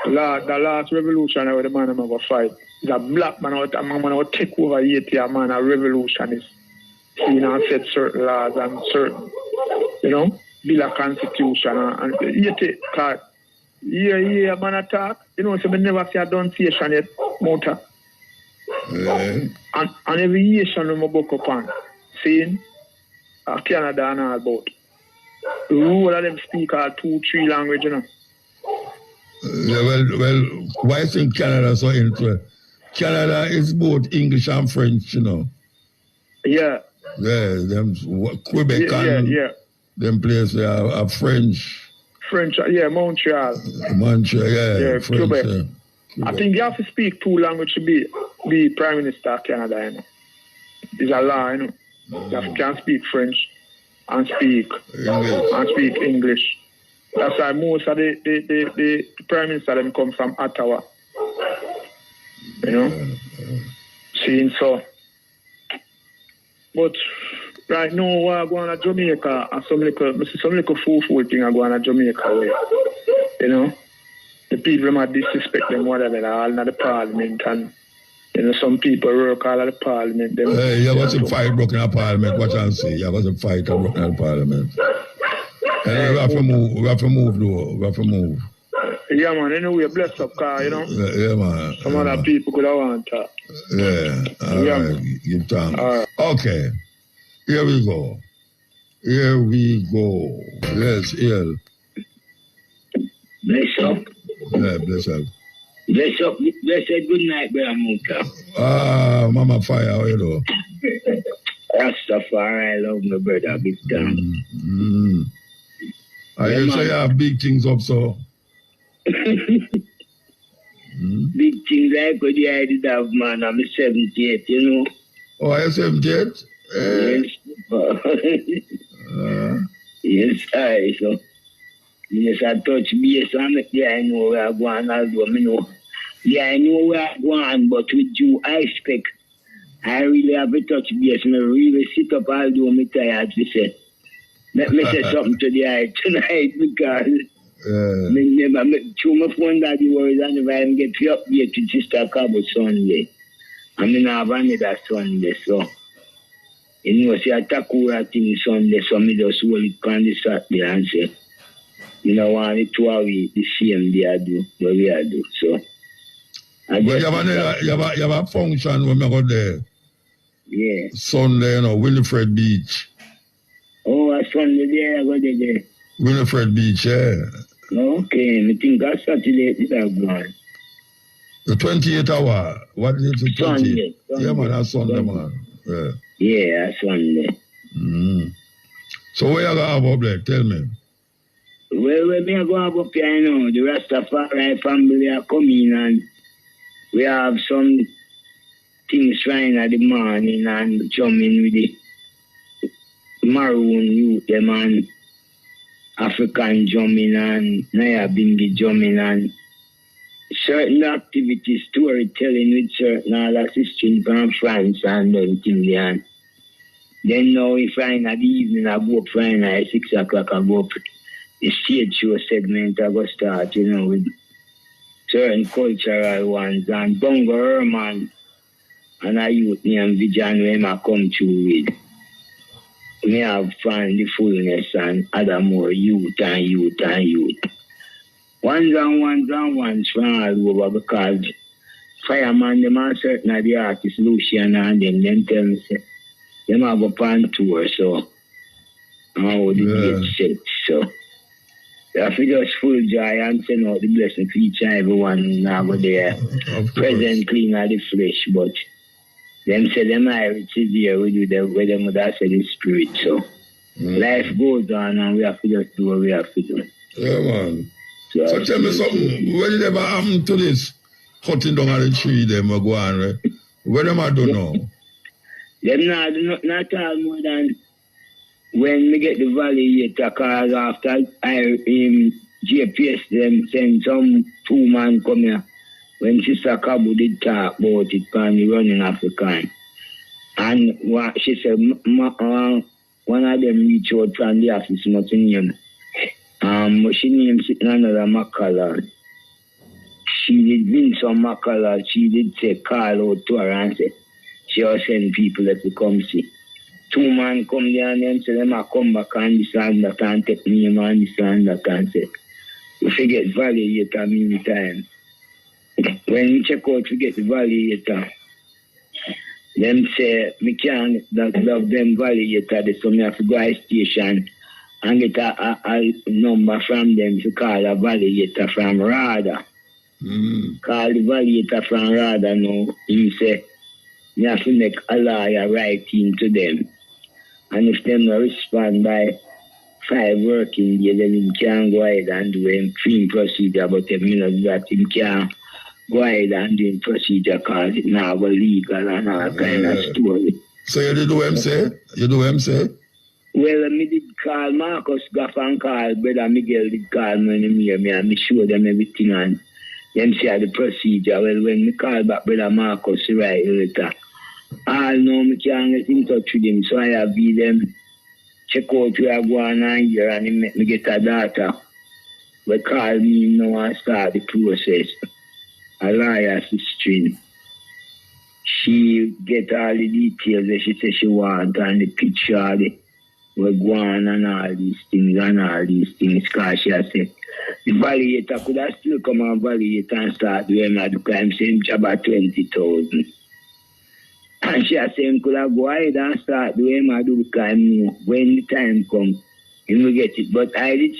The last revolution where the man I'm going to fight is a black man out, a man will take over Haiti, a man, a revolutionist. You know, set certain laws and certain, you know, build a constitution and Haiti, cause yeah, man attack. You know, so we never see a denunciation yet, Mota. And every Haitian we book upon, seeing Canada and all about. The whole of them speak 2-3 languages, you know. Well, why I think Canada so into Canada is both English and French, you know. Yeah. Yeah, them Quebec and them places are French. French, yeah, Montreal. Montreal, yeah, French, Quebec. Yeah. I think you have to speak 2 languages to be Prime Minister of Canada, you know. It's a law, you know. You can speak French and speak English. That's why most of the Prime Minister them come from Ottawa. You know? Seeing so. But right now I go on to Jamaica and some little fool thing I go on to Jamaica way. You know? The people might disrespect them whatever they're all in the parliament and you know, some people work all at the parliament. Them, you got some fight broken in parliament, what I say. You got some fight broken in parliament. And we have to move though. We have to move. Yeah, man, anyway, bless up car, you know. Yeah, man. Some other people could have want to. Yeah, all right. Give thanks. Okay. Here we go. Yes, here. Bless up. Yeah, bless up. Bless up. Blessed good night, brother Muta. Mama Fire, how you doing? Rastafari, I love my brother, big time. I hear say you have big things up, so. Big things I could did have, man. I'm 78, you know. Oh, are you 78? Yes. Yes, so. Yes, I touch base on it. Yeah, I know where I'm going. I know. Yeah, I know where I'm going, but with you, I expect. I really have a touch base and I really sit up all do me tired to say. Let me say something to the eye tonight because through my phone that you worries and if I get you update to Sister Cabo Sunday. I mean I have another Sunday, so you know see I Takura thing Sunday, so me just hold it on the Saturday and say, you know want it 2 hours the same day I do, the way I do. So you have a function when we go there. Yeah. Sunday, you know, Winifred Beach. Oh, a Sunday there, I go there. Winifred Beach, yeah. Okay, I think that's Saturday, did I go on? The 28 hour. What is it? Sunday. Yeah, man, that's Sunday, man. Yeah. Yeah, that's Sunday. So where you going up there? Tell me. Well, we are going up here, you know, the Rastafari family are coming and we have some things trying at the morning and jumping with the maroon youth, them and African jumping and Naya Bingi jumping and certain activities, storytelling with certain other sisters from France and them things there. And then now we find at the evening, I go up Friday at 6 o'clock, I go up the stage show segment, I go start, you know, with certain cultural ones and Bongo Herman and I youth named Vijan when I come through with. Me have found the fullness and other more youth and youth and youth. Ones and ones from all over because Fireman, them are certain of the artists, Lucian and them tell me, say, them have a pan tour, so how the date set, so. If we just full joy and send out the blessing for each and everyone over there, present clean of the flesh, but them say them Irish is here with you, where them would have said the spirit, so life goes on and we have to just do what we have to do. Yeah, man. So tell me something, when did ever happen to this cutting down of the tree, them go on, right? Where them I don't know? Them not all more than when we get the valley yet, because after GPS, them send some 2 man come here. When Sister Cabo did talk about it, on the running African. And she said, one of them reached out from the office, nothing name. She named sitting another Macallan. She did win some Macallan. She did say, call out to her and say, she was sending people that to come see. 2 men come there and then say, them I come back and this and that and take me and this and that and say, we forget validator meantime. When we check out, we get the validator. Them say, me can't love them validator, so me have to go to the station and get a number from them to call a validator from Rada. Call the validator from Rada now. He say, me have to make a lawyer writing to them. And if them not respond by 5 working days, then he can't go ahead and do a free procedure. But if me not do that, he can't go ahead and do procedure because it's now legal and all kind of story. So you did do him say? You do him say? Well, me did call Marcus Gaff and call Brother Miguel did call me and me show them everything and them say the procedure. Well, when me call back Brother Marcus, he write later. All know me can't get in touch with him, so I have be them check out where I go on here and he make me get a data. But call me now and start the process. A lawyer sister. She get all the details that she says she want and the picture of the we go on and all these things because she has said the validator could have still come and validate and start doing at the crime same job about 20,000. And she has said him could have go ahead and start doing and do the crime when the time comes. He will get it. But I did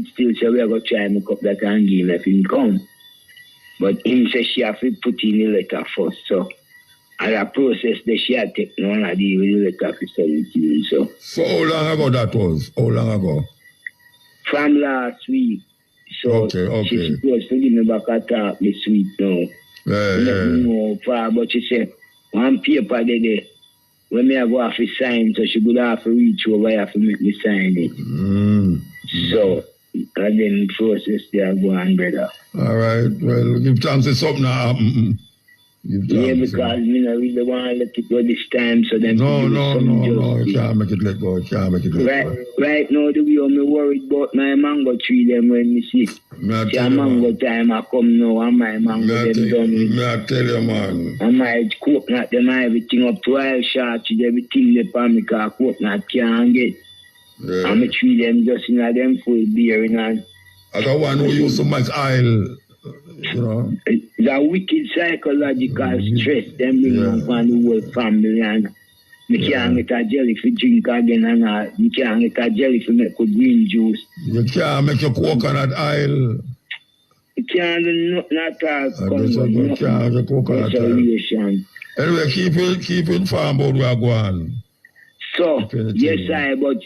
still say we are going to try and make up that and give him if he come. But him says she have to put in the letter first. So, and the process that she had taken on, I deal with the letter for 17. So how long ago that was? How long ago? From last week. So she's supposed to give me back a talk this week now. Let me know far, but she said, one paper there, when me go have to sign, so she would have to reach over here to make me sign it. So, and then the process there go on, brother. All right. Well, give thanks to something now. Yeah, because me not really want to let it go this time, so then No, you can't make it let go. Right now, the way I'm worried about my mango tree, them when me see. Mango time I come now, and my mango them done. I tell you, man. And my coconut, them everything up to oil short, everything they pan me, because coconut can't get. Yeah. And me tree them just in a them full bearing and. I got one who use so much oil. You know, the wicked psychological stress them bring up on the whole family and me can't get a jelly for drink again and all. Me can't get a jelly for make green juice. You can't make your coconut oil. You can't do nothing at all. You can't make coconut oil. Anyway, keep informed about where I go on. So, yes, but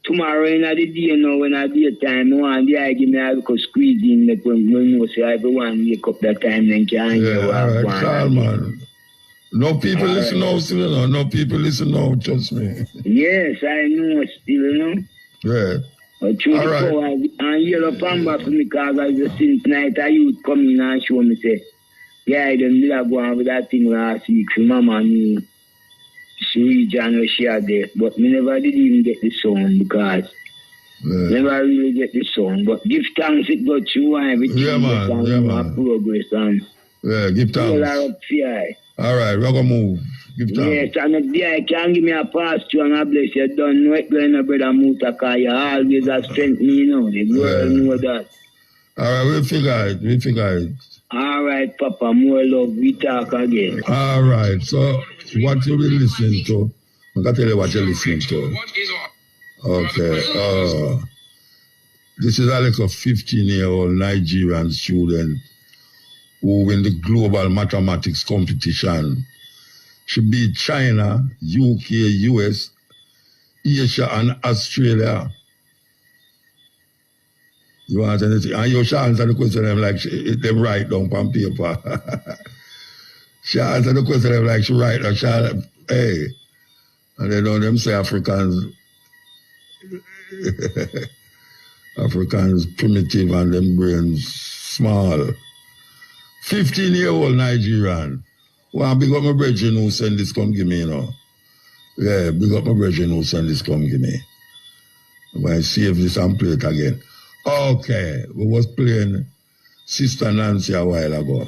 tomorrow in the day, you know, when I do time, one day I give me a little squeeze in the when you say everyone wake up that time then can hear what all right, calm, man. No people listen now, still, you know. No people listen now, trust me. Yes, I know, still, you know. Yeah. But through the power and yellow pamba for me, because I just since night I youth come in and show me, say, yeah, I didn't go on with that thing last week, for Mama knew. She region where she had there, but me never did even get the song because never really get the song. But give thanks it got you and everything. Yeah, man. Progress and give thanks. All right, we're gonna move. Give thanks. Yes, and if I can give me a pass to and a bless you, don't know it going to brother MUTABARUKA. You always have strength me, you know. The world know that. All right, we'll figure it. All right, Papa, more love. We talk again. All right, so what you will listen to? I'm going to tell you what you're listening to. Okay. This is Alex, a 15-year-old Nigerian student who win the global mathematics competition. She beat China, UK, US, Asia, and Australia. You want anything? And you shall answer the question, I'm like, they write down on paper. She answer the question, I'm like, she write down, hey. And they know them say Africans primitive and them brains small. 15-year-old Nigerian Well, big up my brethren who send this come give me, you know. Yeah, big up my brethren who send this come give me. I'm going to save this and play it again. Okay, we was playing Sister Nancy a while ago.